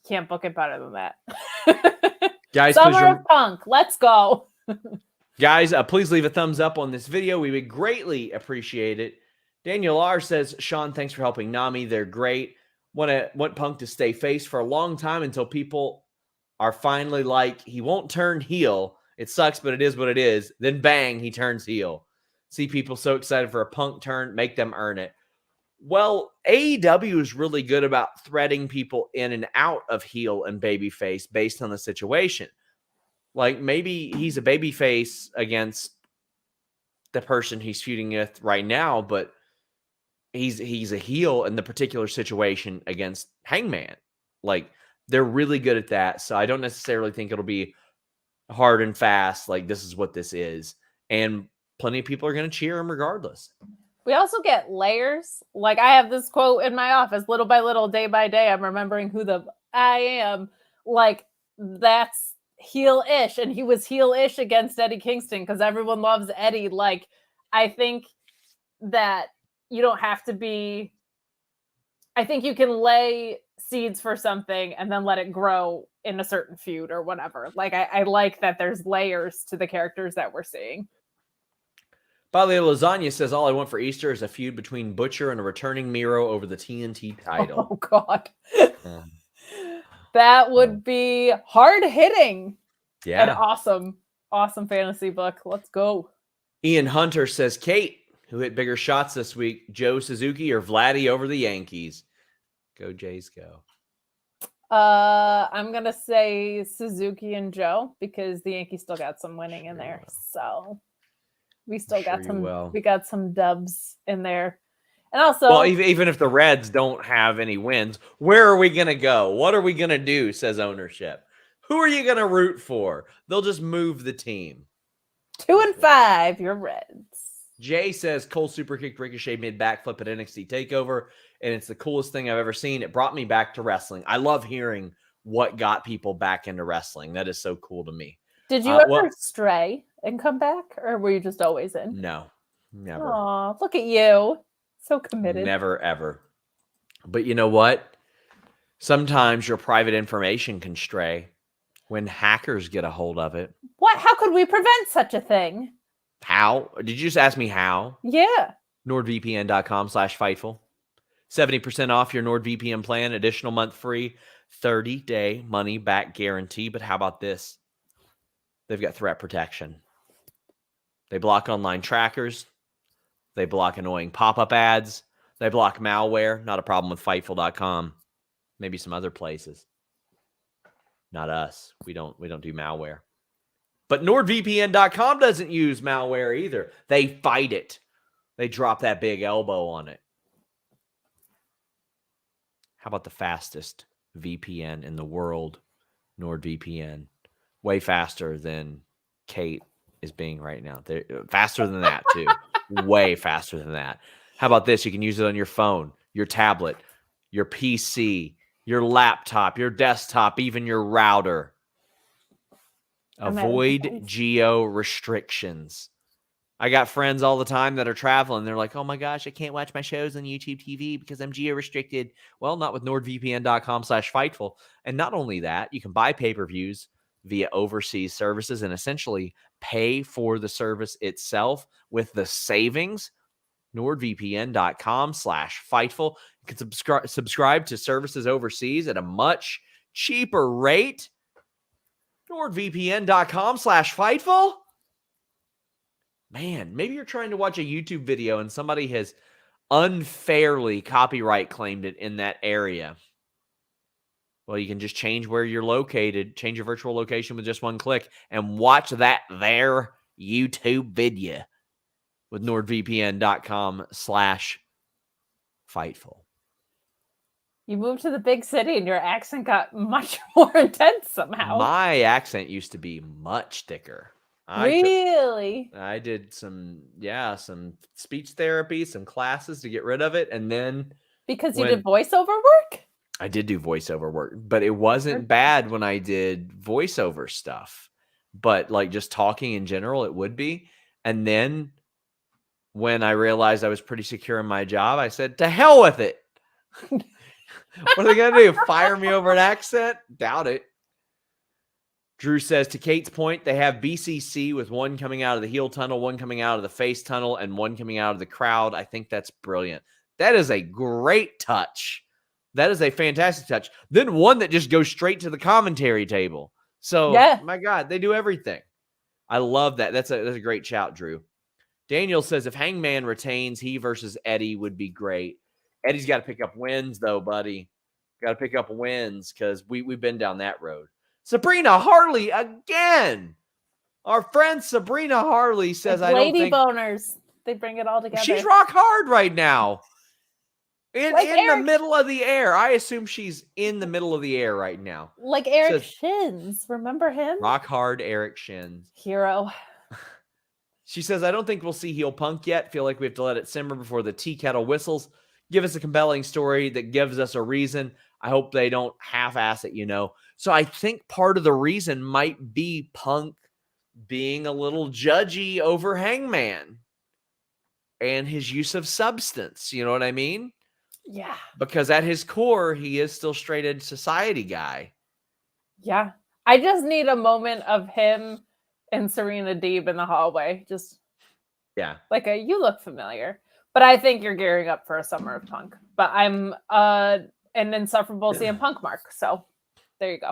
Can't book it better than that. Guys, Summer of Punk, let's go. Guys, please leave a thumbs up on this video. We would greatly appreciate it. Daniel R says, Sean, thanks for helping Nami. They're great. Want Punk to stay face for a long time until people are finally like, he won't turn heel. It sucks, but it is what it is. Then bang, he turns heel. See people so excited for a Punk turn, make them earn it. Well, AEW is really good about threading people in and out of heel and babyface based on the situation. Maybe he's a babyface against the person he's feuding with right now, but he's a heel in the particular situation against Hangman. They're really good at that. So I don't necessarily think it'll be hard and fast. This is what this is. And plenty of people are going to cheer him regardless. We also get layers. I have this quote in my office, little by little, day by day, I'm remembering who I am. That's heel-ish. And he was heel-ish against Eddie Kingston because everyone loves Eddie. I think that you don't have to be, I think you can lay seeds for something and then let it grow in a certain feud or whatever. I like that there's layers to the characters that we're seeing. Bali Lasagna says, all I want for Easter is a feud between Butcher and a returning Miro over the TNT title. Oh, God. That would be hard-hitting. Yeah. An awesome fantasy book. Let's go. Ian Hunter says, Kate, who hit bigger shots this week, Joe Suzuki or Vladdy over the Yankees? Go Jays, go. I'm going to say Suzuki and Joe because the Yankees still got some winning in there. So we still got some dubs in there. And also, well, even if the Reds don't have any wins, where are we going to go? What are we going to do, says ownership. Who are you going to root for? They'll just move the team. 2-5, you're Reds. Jay says Cole super kicked Ricochet mid backflip at NXT TakeOver, and it's the coolest thing I've ever seen. It brought me back to wrestling. I love hearing what got people back into wrestling. That is so cool to me. Did you ever stray and come back, or were you just always in? No, never. Aw, look at you. So committed. Never, ever. But you know what? Sometimes your private information can stray when hackers get a hold of it. What? How could we prevent such a thing? How? Did you just ask me how? Yeah. NordVPN.com/Fightful. 70% off your NordVPN plan. Additional month free. 30-day money back guarantee. But how about this? They've got threat protection. They block online trackers. They block annoying pop-up ads. They block malware. Not a problem with Fightful.com. Maybe some other places. Not us. We don't do malware. But NordVPN.com doesn't use malware either. They fight it. They drop that big elbow on it. How about the fastest VPN in the world? NordVPN. Way faster than Kate is being right now. They're faster than that, too. Way faster than that. How about this? You can use it on your phone, your tablet, your PC, your laptop, your desktop, even your router. Avoid geo restrictions. I got friends all the time that are traveling. They're like, oh my gosh, I can't watch my shows on YouTube TV because I'm geo restricted. Well, not with NordVPN.com/Fightful. And not only that, you can buy pay-per-views via overseas services and essentially pay for the service itself with the savings. NordVPN.com/Fightful. You can subscribe to services overseas at a much cheaper rate. NordVPN.com/Fightful. Man, maybe you're trying to watch a YouTube video and somebody has unfairly copyright claimed it in that area. Well, you can just change where you're located, change your virtual location with just one click, and watch that there YouTube video with NordVPN.com/Fightful. You moved to the big city and your accent got much more intense somehow. My accent used to be much thicker. Really? I did some speech therapy, some classes to get rid of it. And then because you did voiceover work? I did do voiceover work, but it wasn't bad when I did voiceover stuff. But like just talking in general, it would be. And then when I realized I was pretty secure in my job, I said, to hell with it. What are they going to do? Fire me over an accent? Doubt it. Drew says, to Kate's point, they have BCC with one coming out of the heel tunnel, one coming out of the face tunnel, and one coming out of the crowd. I think that's brilliant. That is a great touch. That is a fantastic touch. Then one that just goes straight to the commentary table. So, My God, they do everything. I love that. That's a great shout, Drew. Daniel says, if Hangman retains, he versus Eddie would be great. Eddie's got to pick up wins, though, buddy. Got to pick up wins because we've been down that road. Sabrina Harley again. Our friend Sabrina Harley says, it's lady boners. They bring it all together. She's rock hard right now. In the middle of the air. I assume she's in the middle of the air right now. Like Eric Shins. Remember him? Rock hard Eric Shins. Hero. She says, I don't think we'll see heel Punk yet. Feel like we have to let it simmer before the tea kettle whistles. Give us a compelling story that gives us a reason. I hope they don't half-ass it, So I think part of the reason might be Punk being a little judgy over Hangman and his use of substance. You know what I mean? Yeah. Because at his core, he is still straight edge society guy. Yeah. I just need a moment of him and Serena Deeb in the hallway. Just like you look familiar. But I think you're gearing up for a Summer of Punk. But I'm an insufferable CM Punk mark. So there you go.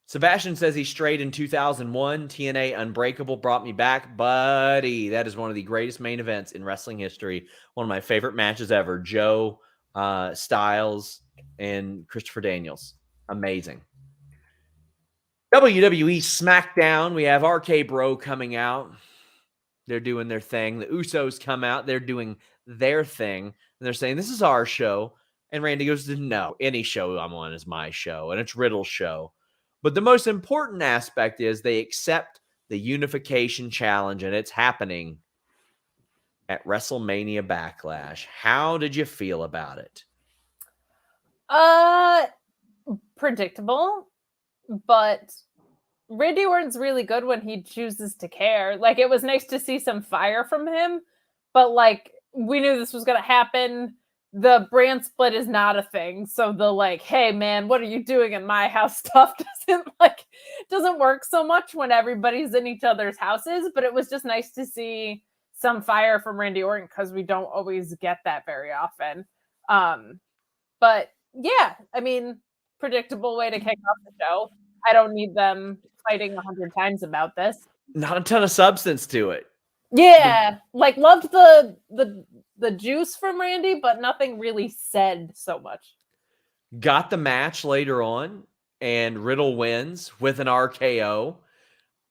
Sebastian says he strayed in 2001. TNA Unbreakable brought me back. Buddy, that is one of the greatest main events in wrestling history. One of my favorite matches ever. Joe Styles and Christopher Daniels. Amazing. WWE Smackdown. We have RK Bro coming out. They're doing their thing. The Usos come out. They're doing their thing. And they're saying, this is our show. And Randy goes, no, any show I'm on is my show. And it's Riddle's show. But the most important aspect is they accept the unification challenge. And it's happening at WrestleMania Backlash. How did you feel about it? Predictable. But Randy Orton's really good when he chooses to care. Like, it was nice to see some fire from him, but like, we knew this was going to happen. The brand split is not a thing. So the like, hey man, what are you doing in my house stuff doesn't work so much when everybody's in each other's houses, but it was just nice to see some fire from Randy Orton because we don't always get that very often. But yeah, I mean, predictable way to kick off the show. I don't need them fighting 100 times about this. Not a ton of substance to it. Yeah, like loved the juice from Randy, but nothing really said so much. Got the match later on, and Riddle wins with an RKO.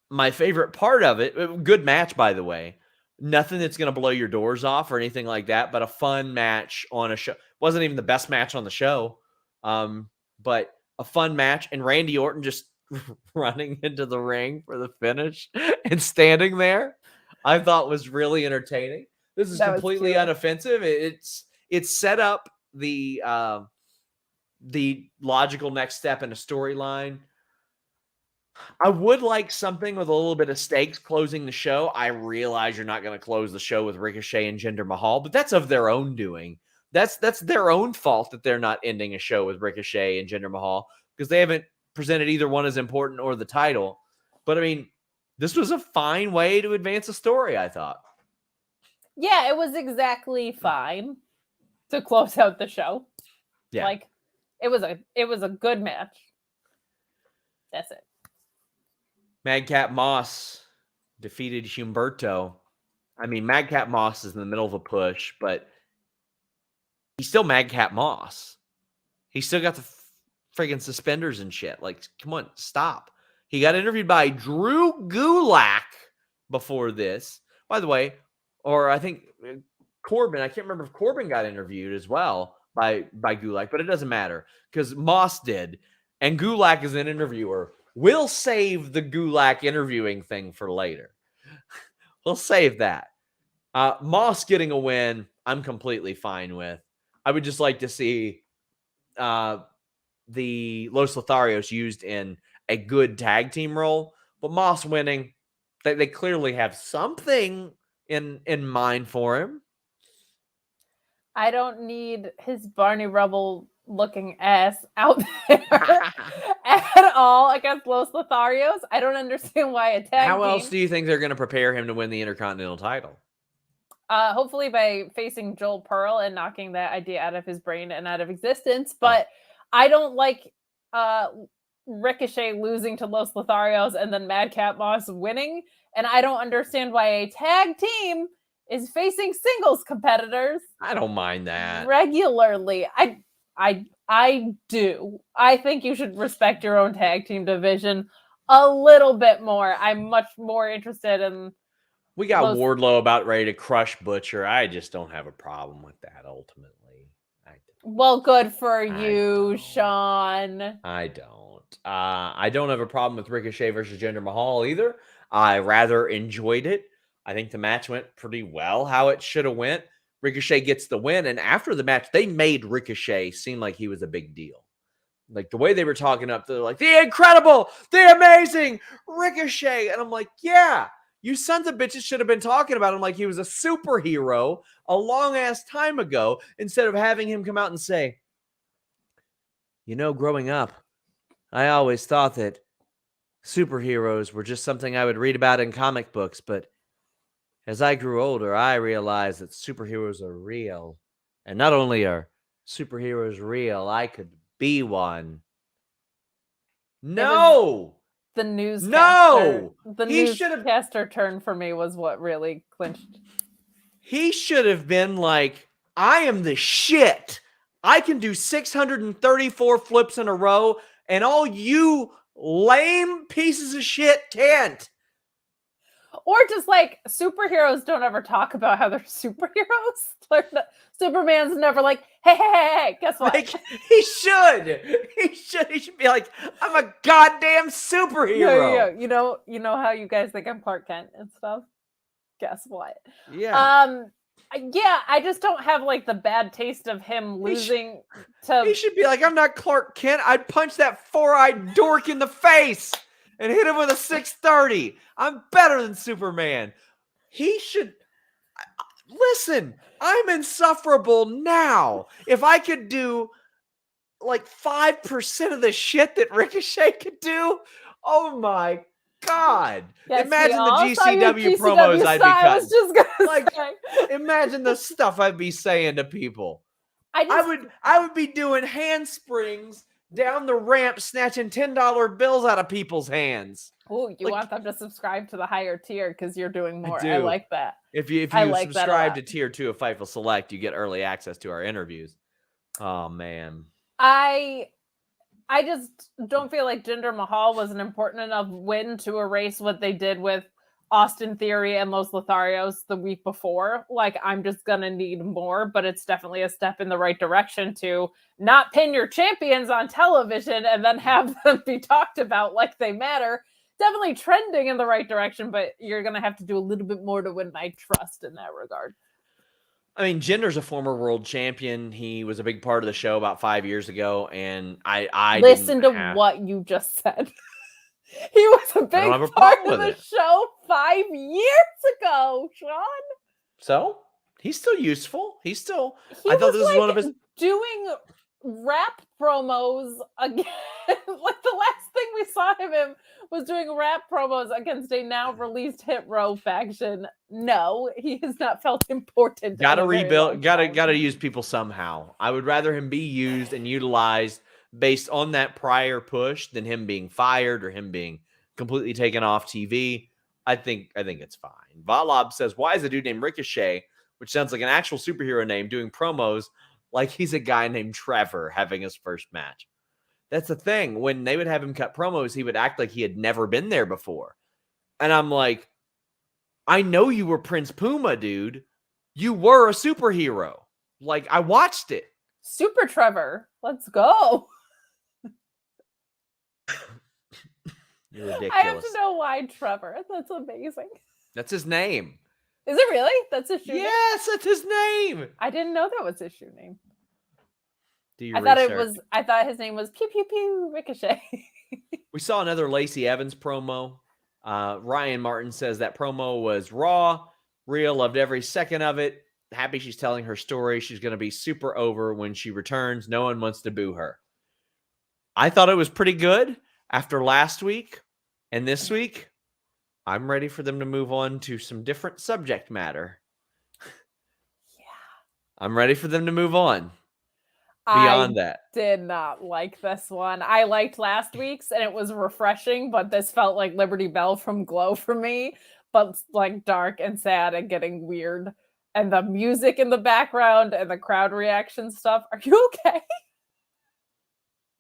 My favorite part of it, good match, by the way. Nothing that's going to blow your doors off or anything like that, but a fun match on a show. Wasn't even the best match on the show, but a fun match, and Randy Orton just running into the ring for the finish and standing there, I thought was really entertaining. This is completely unoffensive. It's set up the logical next step in a storyline. I would like something with a little bit of stakes closing the show. I realize you're not going to close the show with Ricochet and Jinder Mahal, but that's of their own doing. That's their own fault that they're not ending a show with Ricochet and Jinder Mahal because they haven't presented either one as important or the title. But I mean, this was a fine way to advance a story, I thought. Yeah, it was exactly fine to close out the show. Yeah. Like it was a good match. That's it. Madcap Moss defeated Humberto I mean, Madcap Moss is in the middle of a push, but he's still Madcap Moss. He's still got the friggin' suspenders and shit. Like, come on, stop. He got interviewed by Drew Gulak before this. By the way, or I think Corbin, I can't remember if Corbin got interviewed as well by Gulak, but it doesn't matter because Moss did. And Gulak is an interviewer. We'll save the Gulak interviewing thing for later. We'll save that. Moss getting a win, I'm completely fine with. I would just like to see the Los Lotharios used in a good tag team role, but Moss winning, they clearly have something in mind for him. I don't need his Barney Rubble looking ass out there at all against Los Lotharios. I don't understand why a tag How team... else do you think they're going to prepare him to win the Intercontinental title? Hopefully by facing Joel Pearl and knocking that idea out of his brain and out of existence. But I don't like Ricochet losing to Los Lotharios and then Madcap Moss winning. And I don't understand why a tag team is facing singles competitors. I don't mind that. Regularly. I do. I think you should respect your own tag team division a little bit more. I'm much more interested in... We got Wardlow about ready to crush Butcher. I just don't have a problem with that ultimately. Well, good for you, Sean. I don't. I don't have a problem with Ricochet versus Jinder Mahal either. I rather enjoyed it. I think the match went pretty well how it should have went. Ricochet gets the win, and after the match, they made Ricochet seem like he was a big deal. Like the way they were talking up, they're like, the incredible, the amazing Ricochet. And I'm like, yeah, you sons of bitches should have been talking about him like he was a superhero a long ass time ago instead of having him come out and say, you know, growing up, I always thought that superheroes were just something I would read about in comic books, but as I grew older, I realized that superheroes are real. And not only are superheroes real, I could be one. No! The newscaster. No! The newscaster turn for me was what really clinched. He should have been like, I am the shit. I can do 634 flips in a row, and all you lame pieces of shit can't. Or just like, superheroes don't ever talk about how they're superheroes. Superman's never like, hey, guess what? Like, he should. He should be like, I'm a goddamn superhero. Yeah. You know how you guys think I'm Clark Kent and stuff? Guess what? Yeah. Yeah, I just don't have like the bad taste of him losing to... He should be like, I'm not Clark Kent. I'd punch that four-eyed dork in the face and hit him with a 630. I'm better than Superman. He should... Listen, I'm insufferable now. If I could do like 5% of the shit that Ricochet could do, oh my God. Yes, imagine the GCW promos I'd be cutting. Like, imagine the stuff I'd be saying to people. I would be doing handsprings down the ramp, snatching $10 bills out of people's hands. Oh, you want them to subscribe to the higher tier because you're doing more. I like that. If you subscribe to tier 2 of Fightful Select, you get early access to our interviews. Oh man. I just don't feel like Jinder Mahal was an important enough win to erase what they did with Austin Theory and Los Lotharios the week before. Like, I'm just going to need more, but it's definitely a step in the right direction to not pin your champions on television and then have them be talked about like they matter. Definitely trending in the right direction, but you're going to have to do a little bit more to win my trust in that regard. I mean, Jinder's a former world champion. He was a big part of the show about 5 years ago, and I listen to what you just said. He was a big part of the show 5 years ago, Sean. So he's still useful. I thought this was one of his doing rap promos again. Like the last thing we saw him in was doing rap promos against a now released Hit Row faction. No, he has not felt important. Gotta rebuild. Gotta use people somehow. I would rather him be used and utilized based on that prior push than him being fired or him being completely taken off TV. I think it's fine. Valab says, why is a dude named Ricochet, which sounds like an actual superhero name, doing promos like he's a guy named Trevor having his first match? That's the thing. When they would have him cut promos, he would act like he had never been there before. And I'm like, I know you were Prince Puma, dude. You were a superhero. Like, I watched it. Super Trevor. Let's go. You're ridiculous. I have to know why Trevor. That's amazing. That's his name. Is it really? That's his shoe name? Yes, that's his name. I didn't know that was his shoe name. I thought his name was Pew Pew Pew Ricochet. We saw another Lacey Evans promo. Ryan Martin says that promo was raw. Rhea loved every second of it. Happy she's telling her story. She's going to be super over when she returns. No one wants to boo her. I thought it was pretty good after last week. And this week, I'm ready for them to move on to some different subject matter. Yeah. I'm ready for them to move on. Beyond that. Did not like this one. I liked last week's and it was refreshing, but this felt like Liberty Bell from Glow for me, but like dark and sad and getting weird. And the music in the background and the crowd reaction stuff. Are you okay?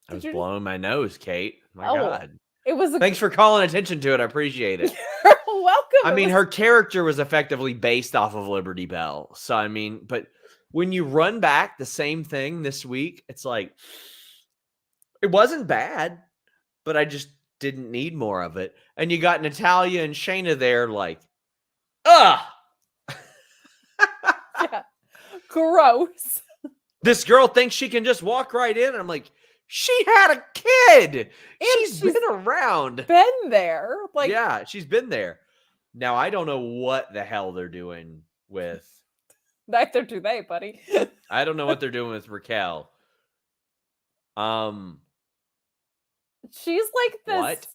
I was blowing my nose, Kate. My God. It was Thanks for calling attention to it. I appreciate it. You're welcome. I mean, her character was effectively based off of Liberty Bell. So, I mean, but when you run back the same thing this week, it's like, it wasn't bad, but I just didn't need more of it. And you got Natalya and Shayna there like, ugh! Yeah. Gross. This girl thinks she can just walk right in. And I'm like, she had a kid. And she's been around. Been there. Like, yeah, she's been there. Now, I don't know what the hell they're doing with. Neither do they, buddy. I don't know what they're doing with Raquel. She's like this. What?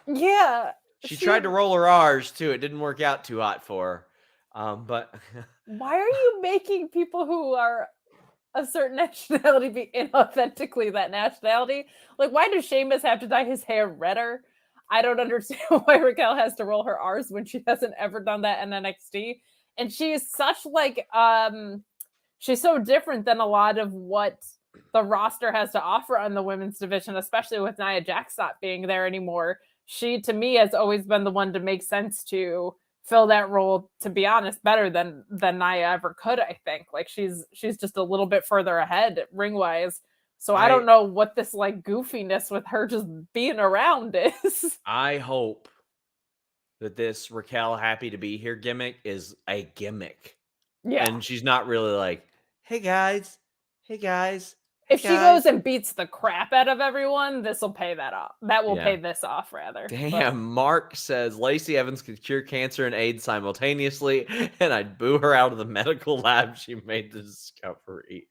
Yeah. She tried to roll her R's too. It didn't work out too hot for her. But why are you making people who are a certain nationality be inauthentically that nationality? Like, why does Sheamus have to dye his hair redder? I don't understand why Raquel has to roll her R's when she hasn't ever done that in NXT. And she is such like, she's so different than a lot of what the roster has to offer on the women's division, especially with Nia Jax not being there anymore. She, to me, has always been the one to make sense to fill that role, to be honest, better than Nia ever could, I think. Like, she's just a little bit further ahead ring-wise. So I don't know what this like goofiness with her just being around is. I hope that this Raquel happy to be here gimmick is a gimmick. Yeah. And she's not really like, hey guys. If she goes and beats the crap out of everyone, this will pay that off. That will pay this off, rather. Damn, but Mark says Lacey Evans could cure cancer and AIDS simultaneously, and I'd boo her out of the medical lab. She made the discovery.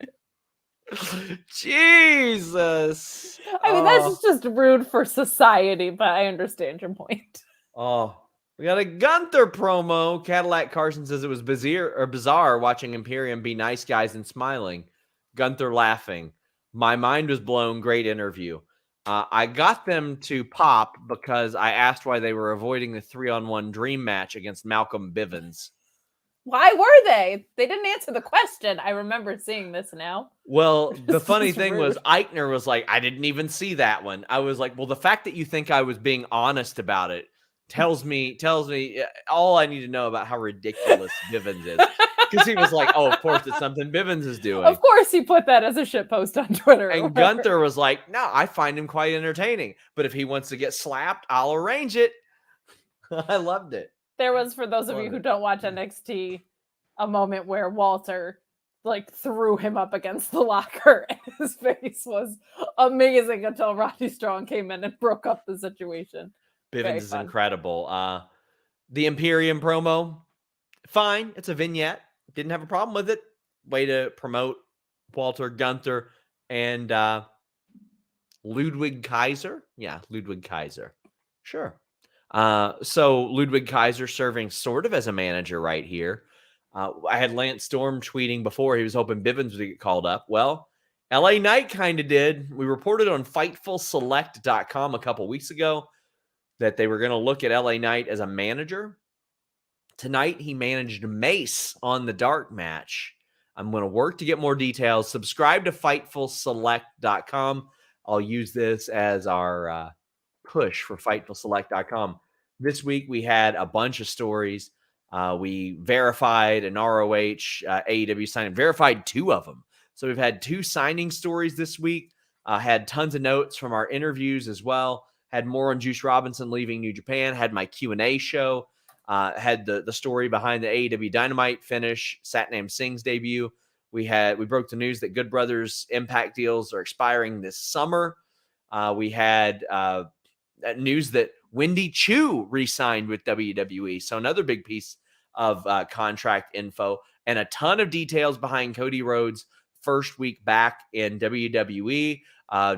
Jesus. I mean, that's just rude for society, but I understand your point. Oh, we got a Gunther promo. Cadillac Carson says it was bizarre watching Imperium be nice guys and smiling. Gunther laughing. My mind was blown. Great interview. I got them to pop because I asked why they were avoiding the 3-on-1 dream match against Malcolm Bivens. Why were they? They didn't answer the question. I remember seeing this now. Well, the funny thing was Eichner was like, I didn't even see that one. I was like, well, the fact that you think I was being honest about it tells me all I need to know about how ridiculous Bivens is. Because he was like, oh, of course, it's something Bivens is doing. Of course he put that as a shit post on Twitter. And Gunther was like, no, I find him quite entertaining. But if he wants to get slapped, I'll arrange it. I loved it. There was, for those of you who don't watch NXT, a moment where Walter like threw him up against the locker and his face was amazing until Roddy Strong came in and broke up the situation. Bivens is incredible. The Imperium promo, fine. It's a vignette. Didn't have a problem with it. Way to promote Walter, Gunther, and Ludwig Kaiser. Yeah, Ludwig Kaiser. Sure. So Ludwig Kaiser serving sort of as a manager right here. I had Lance Storm tweeting before he was hoping Bivens would get called up. Well, LA Knight kind of did. We reported on FightfulSelect.com a couple weeks ago. that they were going to look at LA Knight as a manager. Tonight, he managed Mace on the dark match. I'm going to work to get more details. Subscribe to FightfulSelect.com. I'll use this as our push for FightfulSelect.com. This week, we had a bunch of stories. We verified an ROH AEW signing, verified 2 of them. So we've had 2 signing stories this week. Had tons of notes from our interviews as well. Had more on Juice Robinson leaving New Japan. Had my Q&A show. Had the story behind the AEW Dynamite finish, Satnam Singh's debut. We broke the news that Good Brothers Impact deals are expiring this summer. We had news that Wendy Chu re-signed with WWE. So another big piece of contract info and a ton of details behind Cody Rhodes' first week back in WWE.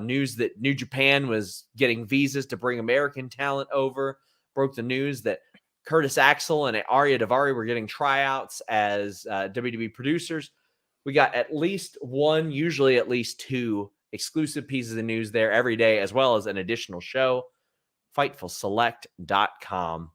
News that New Japan was getting visas to bring American talent over. Broke the news that Curtis Axel and Arya Daivari were getting tryouts as WWE producers. We got at least one, usually at least 2 exclusive pieces of news there every day, as well as an additional show. FightfulSelect.com.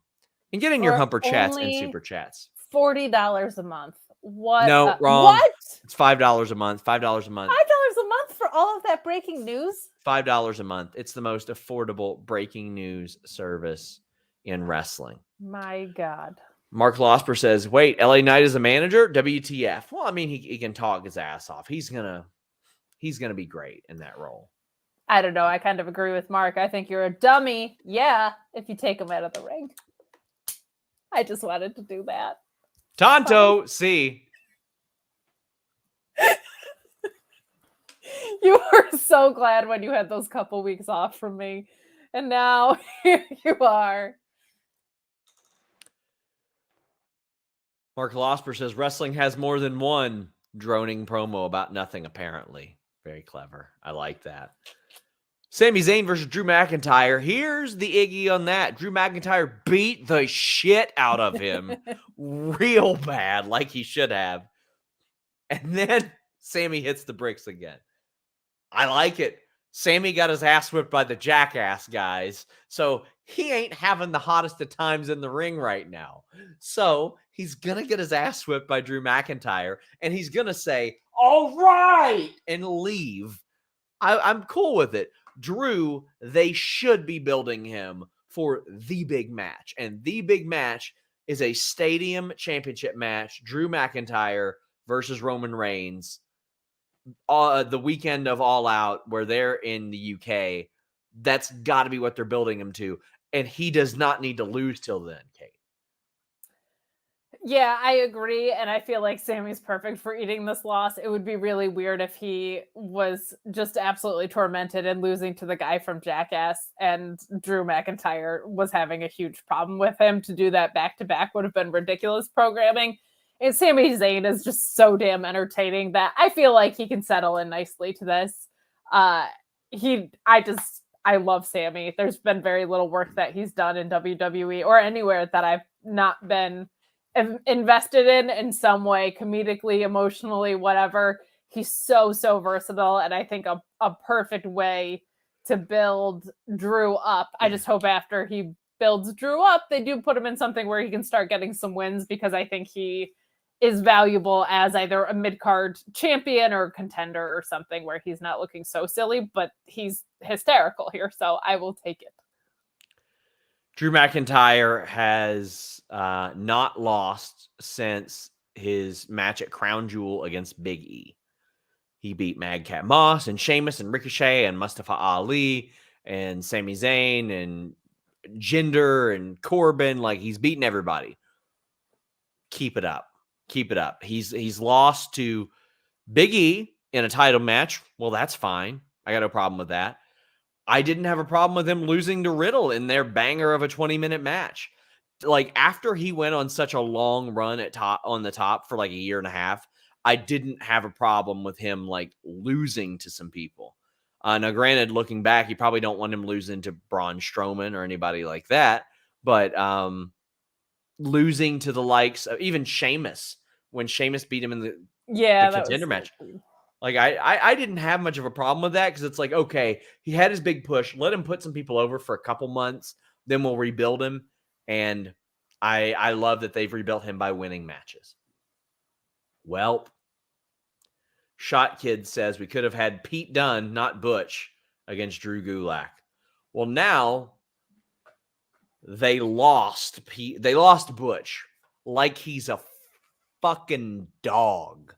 And get in your Humper Chats and Super Chats. $40 a month. What? No, wrong. What? It's $5 a month. $5 a month. $5 a month for all of that breaking news? $5 a month. It's the most affordable breaking news service in wrestling. My God. Mark Losper says, wait, LA Knight is a manager? WTF. Well, I mean, he can talk his ass off. He's gonna be great in that role. I don't know. I kind of agree with Mark. I think you're a dummy. Yeah, if you take him out of the ring. I just wanted to do that. Tonto, see. You were so glad when you had those couple weeks off from me. And now here you are. Mark Losper says, wrestling has more than one droning promo about nothing, apparently. Very clever. I like that. Sami Zayn versus Drew McIntyre. Here's the Iggy on that. Drew McIntyre beat the shit out of him real bad, like he should have. And then Sami hits the bricks again. I like it. Sami got his ass whipped by the jackass guys, so he ain't having the hottest of times in the ring right now. So he's going to get his ass whipped by Drew McIntyre, and he's going to say, all right, and leave. I'm cool with it. Drew, they should be building him for the big match, and the big match is a stadium championship match, Drew McIntyre versus Roman Reigns. The weekend of All Out where they're in the UK, that's got to be what they're building him to. And he does not need to lose till then, Kate. Yeah, I agree. And I feel like Sami's perfect for eating this loss. It would be really weird if he was just absolutely tormented and losing to the guy from Jackass and Drew McIntyre was having a huge problem with him. To do that back-to-back would have been ridiculous programming. And Sami Zayn is just so damn entertaining that I feel like he can settle in nicely to this. I love Sami. There's been very little work that he's done in WWE or anywhere that I've not been invested in some way, comedically, emotionally, whatever. He's so versatile, and I think a perfect way to build Drew up. I just hope after he builds Drew up, they do put him in something where he can start getting some wins, because I think he is valuable as either a mid-card champion or contender or something where he's not looking so silly, but he's hysterical here, so I will take it. Drew McIntyre has not lost since his match at Crown Jewel against Big E. He beat Madcap Moss and Sheamus and Ricochet and Mustafa Ali and Sami Zayn and Jinder and Corbin. Like, he's beaten everybody. Keep it up. Keep it up. He's lost to Big E in a title match. Well, that's fine. I got no problem with that. I didn't have a problem with him losing to Riddle in their banger of a 20-minute match. Like, after he went on such a long run on the top for like a year and a half, I didn't have a problem with him like losing to some people. Now, granted, looking back, you probably don't want him losing to Braun Strowman or anybody like that, but losing to the likes of even Sheamus, when Sheamus beat him in the contender match. Like, I didn't have much of a problem with that, because it's like, okay, he had his big push. Let him put some people over for a couple months. Then we'll rebuild him. And I love that they've rebuilt him by winning matches. Well, Shot Kid says we could have had Pete Dunne, not Butch, against Drew Gulak. Well, now they lost Pete. They lost Butch like he's a fucking dog.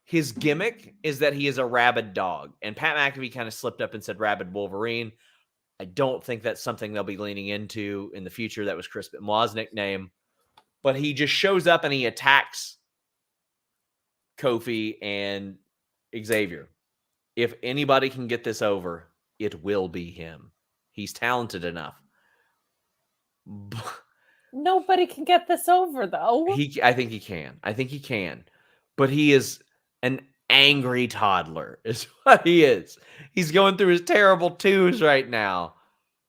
His gimmick is that he is a rabid dog. And Pat McAfee kind of slipped up and said rabid Wolverine. I don't think that's something they'll be leaning into in the future. That was Chris Benoit's nickname. But he just shows up and he attacks Kofi and Xavier. If anybody can get this over, it will be him. He's talented enough. Nobody can get this over, though. I think he can. I think he can. But he is an angry toddler, is what he is. He's going through his terrible twos right now.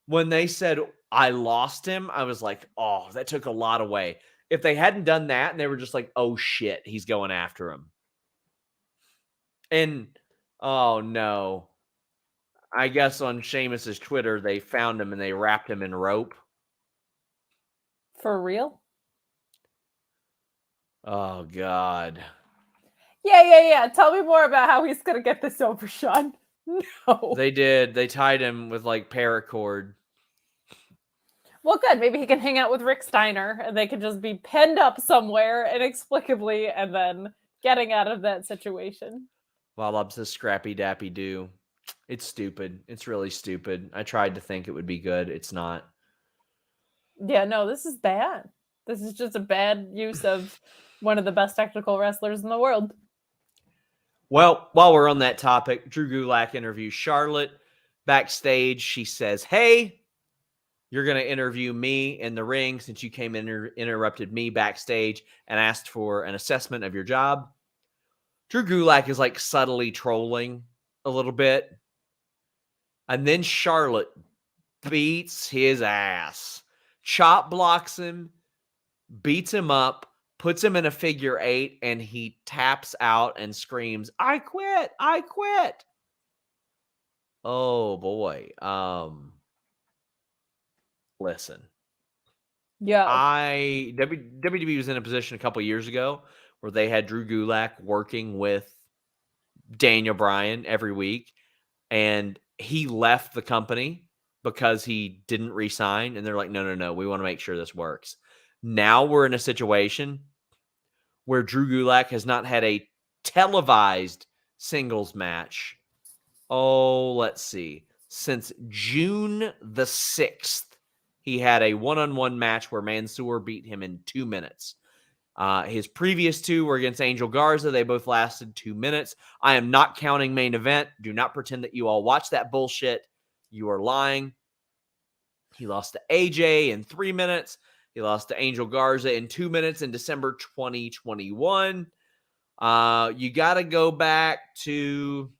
When they said, I lost him, I was like, oh, that took a lot away. If they hadn't done that and they were just like, oh, shit, he's going after him. And, oh, no. I guess on Sheamus's Twitter, they found him and they wrapped him in rope. For real? Oh, God. Yeah. Tell me more about how he's going to get this over, Sean. No. They did. They tied him with, like, paracord. Well, good. Maybe he can hang out with Rick Steiner and they can just be penned up somewhere inexplicably and then getting out of that situation. While up to Scrappy Dappy Doo. It's stupid. It's really stupid. I tried to think it would be good. It's not. Yeah, no, this is bad. This is just a bad use of one of the best technical wrestlers in the world. Well, while we're on that topic, Drew Gulak interviews Charlotte. Backstage, she says, hey, you're going to interview me in the ring since you came in and interrupted me backstage and asked for an assessment of your job. Drew Gulak is like subtly trolling a little bit. And then Charlotte beats his ass. Chop blocks him, beats him up, puts him in a figure 8, and he taps out and screams, I quit, I quit. Oh boy. Listen. Yeah. WWE was in a position a couple years ago where they had Drew Gulak working with Daniel Bryan every week, and he left the company because he didn't resign, and they're like, no, we want to make sure this works. Now we're in a situation where Drew Gulak has not had a televised singles match. Oh, let's see. Since June the 6th, he had a one-on-one match where Mansoor beat him in 2 minutes. His previous 2 were against Angel Garza. They both lasted 2 minutes. I am not counting main event. Do not pretend that you all watch that bullshit. You are lying. He lost to AJ in 3 minutes. He lost to Angel Garza in 2 minutes in December 2021. You got to go back to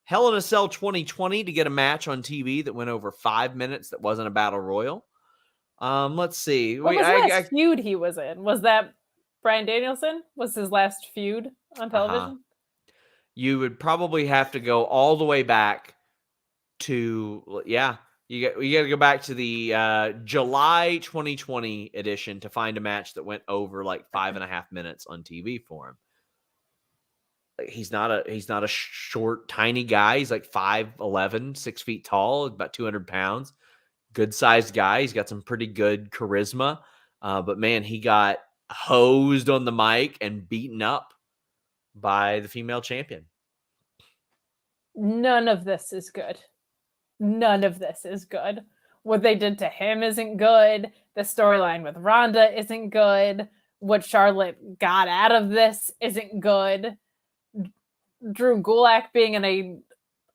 Hell in a Cell 2020 to get a match on TV that went over 5 minutes that wasn't a battle royal. Let's see. What was the last feud he was in? Was that Bryan Danielson? Was his last feud on television? You would probably have to go all the way back to, you got to go back to the July 2020 edition to find a match that went over like 5.5 minutes on TV for him. He's not a short, tiny guy. He's like 5'11", 6 feet tall, about 200 pounds. Good sized guy. He's got some pretty good charisma. But man, he got hosed on the mic and beaten up by the female champion. None of this is good. None of this is good. What they did to him isn't good. The storyline with Ronda isn't good. What Charlotte got out of this isn't good. Drew Gulak being in a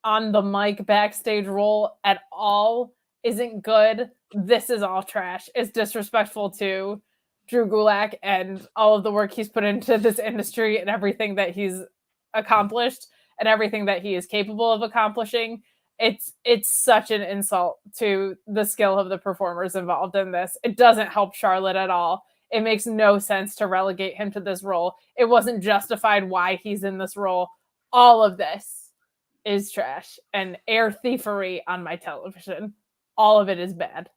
on the mic backstage role at all isn't good. This is all trash. It's disrespectful to Drew Gulak and all of the work he's put into this industry and everything that he's accomplished and everything that he is capable of accomplishing. It's such an insult to the skill of the performers involved in this. It doesn't help Charlotte at all. It makes no sense to relegate him to this role. It wasn't justified why he's in this role. All of this is trash and air thievery on my television. all of it is bad.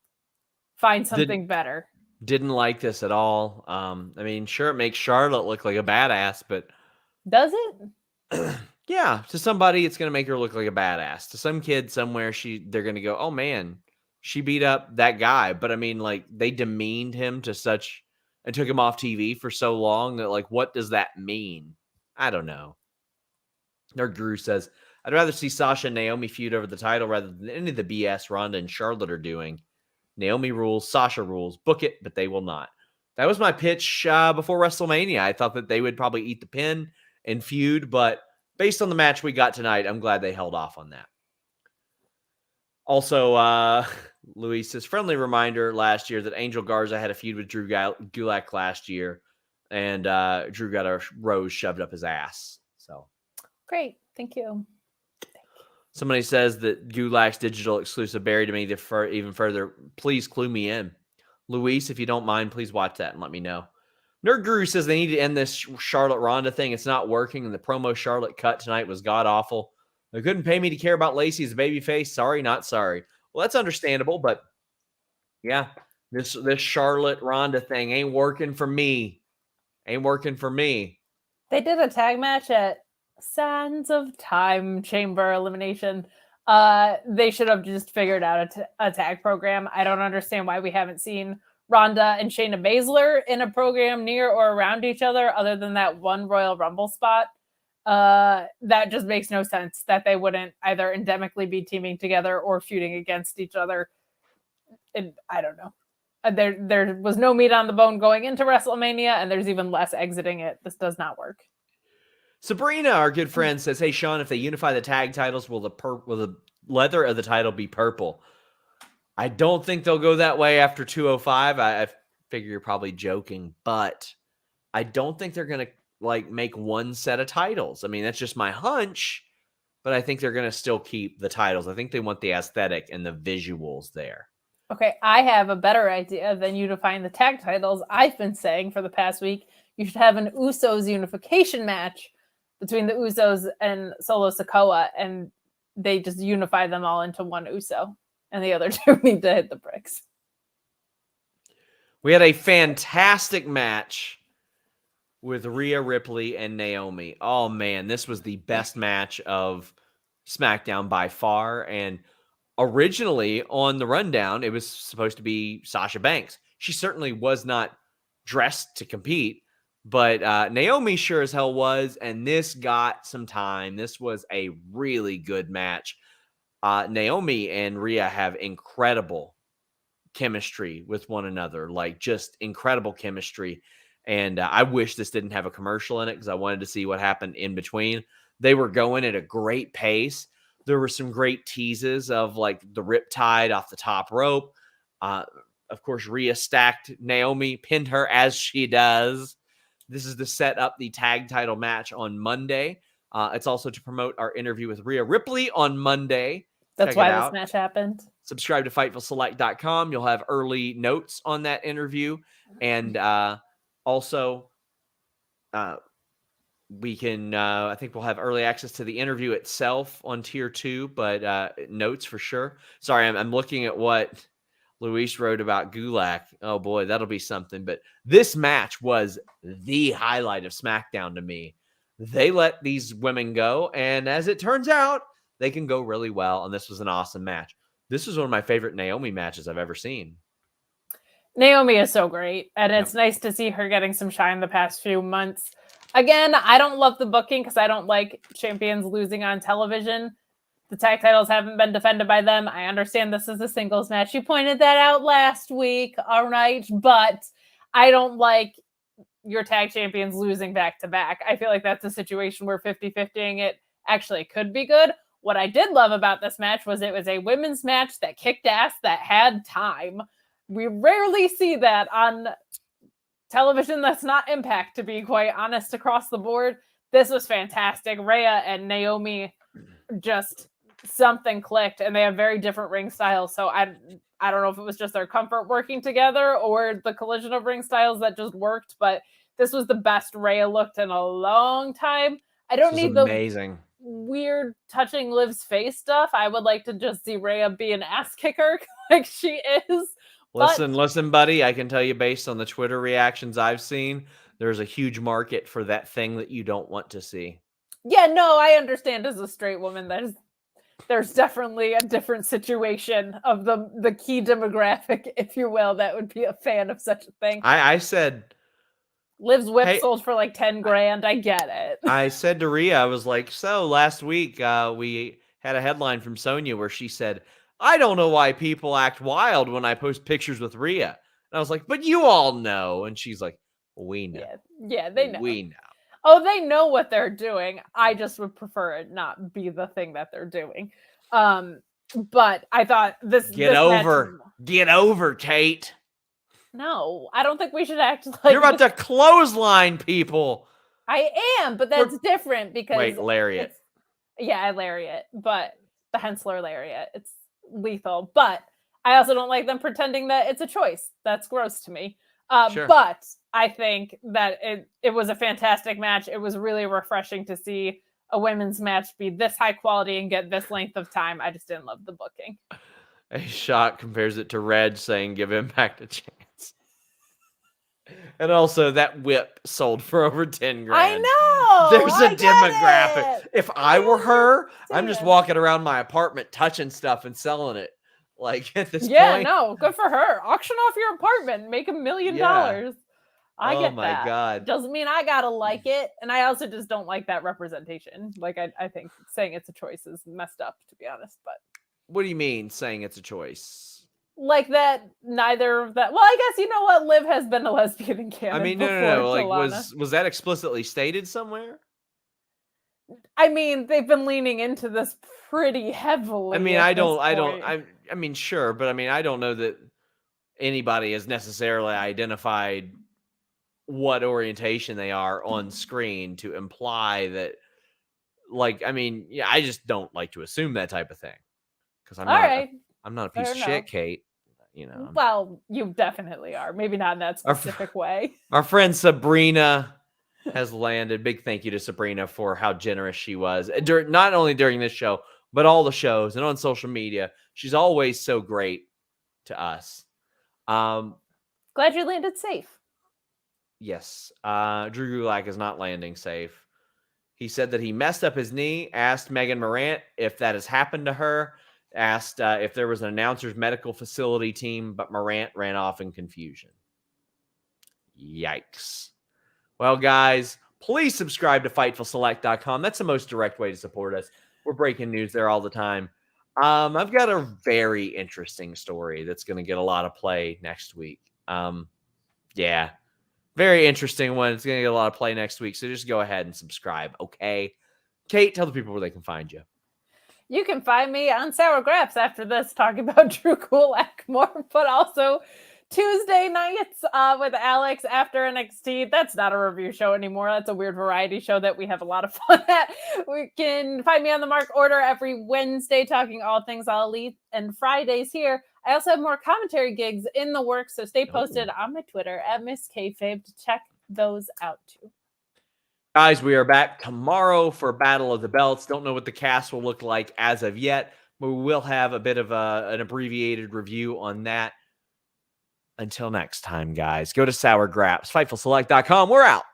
Find something better. Didn't like this at all. I mean, sure, it makes Charlotte look like a badass, but does it? Yeah, to somebody, it's going to make her look like a badass. To some kid somewhere, they're going to go, oh man, she beat up that guy. But I mean, like, they demeaned him to such and took him off TV for so long that, like, what does that mean? I don't know. Nerd Guru says, I'd rather see Sasha and Naomi feud over the title rather than any of the BS Ronda and Charlotte are doing. Naomi rules, Sasha rules. Book it, but they will not. That was my pitch before WrestleMania. I thought that they would probably eat the pin and feud, but based on the match we got tonight, I'm glad they held off on that. Also, Luis says, friendly reminder last year that Angel Garza had a feud with Drew Gulak last year, and Drew got a rose shoved up his ass. So great. Thank you. Somebody says that Gulak's digital exclusive buried me even further. Please clue me in. Luis, if you don't mind, please watch that and let me know. Nerd Guru says they need to end this Charlotte Ronda thing. It's not working, and the promo Charlotte cut tonight was god-awful. They couldn't pay me to care about Lacey as a babyface. Sorry, not sorry. Well, that's understandable, but yeah, this Charlotte Ronda thing ain't working for me. Ain't working for me. They did a tag match at Sands of Time Chamber Elimination. They should have just figured out a tag program. I don't understand why we haven't seen Ronda and Shayna Baszler in a program near or around each other other than that one Royal Rumble spot. That just makes no sense that they wouldn't either endemically be teaming together or feuding against each other. I don't know. There was no meat on the bone going into WrestleMania, and there's even less exiting it. This does not work. Sabrina, our good friend, says, hey, Sean, if they unify the tag titles, will the leather of the title be purple? I don't think they'll go that way after 205. I figure you're probably joking, but I don't think they're going to make one set of titles. I mean, that's just my hunch, but I think they're going to still keep the titles. I think they want the aesthetic and the visuals there. Okay, I have a better idea than unifying the tag titles. I've been saying for the past week, you should have an Usos unification match between the Usos and Solo Sikoa, and they just unify them all into one Uso, and the other two need to hit the bricks. We had a fantastic match with Rhea, Ripley, and Naomi. Oh, man, this was the best match of SmackDown by far, and originally on the rundown, it was supposed to be Sasha Banks. She certainly was not dressed to compete, but Naomi sure as hell was, and this got some time. This was a really good match. Naomi and Rhea have incredible chemistry with one another, just incredible chemistry. And I wish this didn't have a commercial in it because I wanted to see what happened in between. They were going at a great pace. There were some great teases of the riptide off the top rope. Of course, Rhea stacked Naomi, pinned her as she does. This is to set up the tag title match on Monday. It's also to promote our interview with Rhea Ripley on Monday. That's why this match happened. Subscribe to FightfulSelect.com. You'll have early notes on that interview. And also, we can, I think we'll have early access to the interview itself on tier 2, but notes for sure. Sorry, I'm looking at what Luis wrote about Gulak. Oh boy, that'll be something. But this match was the highlight of SmackDown to me. They let these women go, and as it turns out, they can go really well, and this was an awesome match. This was one of my favorite Naomi matches I've ever seen. Naomi is so great, and it's nice to see her getting some shine the past few months. Again, I don't love the booking because I don't like champions losing on television. The tag titles haven't been defended by them. I understand this is a singles match. You pointed that out last week, all right, but I don't like your tag champions losing back-to-back. I feel like that's a situation where 50-50ing it actually could be good. What I did love about this match was it was a women's match that kicked ass, that had time. We rarely see that on television that's not Impact, to be quite honest, across the board. This was fantastic. Rhea and Naomi, just something clicked, and they have very different ring styles. So I don't know if it was just their comfort working together or the collision of ring styles that just worked, but this was the best Rhea looked in a long time. I don't need amazing. weird touching Liv's face stuff. I would like to just see Rhea be an ass kicker like she is. Listen, buddy. I can tell you based on the Twitter reactions I've seen, there's a huge market for that thing that you don't want to see. Yeah, no, I understand as a straight woman there's definitely a different situation of the key demographic, if you will, that would be a fan of such a thing. I said Liv's whip sold for like 10 grand. I get it. I said to Rhea, I was like, so last week we had a headline from Sonya where she said, I don't know why people act wild when I post pictures with Rhea. And I was like, but you all know. And she's like, we know. Yeah, they know. We know. Oh, they know what they're doing. I just would prefer it not be the thing that they're doing. But I thought Get over, Kate. No, I don't think we should act like you're about to clothesline people. I am, but that's different because wait, lariat. Yeah, lariat, but the Hensler lariat. It's lethal. But I also don't like them pretending that it's a choice. That's gross to me. Sure. But I think that it was a fantastic match. It was really refreshing to see a women's match be this high quality and get this length of time. I just didn't love the booking. A Shot compares it to Red, saying give Impact a chance. And also that whip sold for over 10 grand. I know. There's a demographic. If I were her, I'm just walking around my apartment touching stuff and selling it. Like at this point. Yeah, no, good for her. Auction off your apartment, make $1 million. I get that. Oh my God. Doesn't mean I gotta like it. And I also just don't like that representation. Like I think saying it's a choice is messed up, to be honest. But what do you mean saying it's a choice? Like that neither of that. Well, I guess you know what? Liv has been a lesbian in canon. I mean, no. Like was that explicitly stated somewhere? I mean, they've been leaning into this pretty heavily. I mean, I mean, sure, but I mean, I don't know that anybody has necessarily identified what orientation they are on screen to imply that, like, I mean, yeah, I just don't like to assume that type of thing because I'm not a piece of shit, Kate. You know. Well, you definitely are. Maybe not in that specific way. Our friend Sabrina has landed. Big thank you to Sabrina for how generous she was. Not only during this show, but all the shows and on social media. She's always so great to us. Glad you landed safe. Yes. Drew Gulak is not landing safe. He said that he messed up his knee, asked Megan Morant if that has happened to her, asked if there was an announcer's medical facility team, but Morant ran off in confusion. Yikes. Well, guys, please subscribe to FightfulSelect.com. That's the most direct way to support us. We're breaking news there all the time. I've got a very interesting story that's going to get a lot of play next week. Yeah, very interesting one. It's going to get a lot of play next week, so just go ahead and subscribe, okay? Kate, tell the people where they can find you. You can find me on Sour Graps after this, talking about Drew Gulak more, but also Tuesday nights with Alex after NXT. That's not a review show anymore. That's a weird variety show that we have a lot of fun at. We can find me on the Mark Order every Wednesday, talking all things All Elite, and Fridays here. I also have more commentary gigs in the works, so stay posted on my Twitter at Miss Kayfabe to check those out too. Guys, we are back tomorrow for Battle of the Belts. Don't know what the cast will look like as of yet, but we will have a bit of an abbreviated review on that. Until next time, guys, go to Sour Graps, FightfulSelect.com. We're out.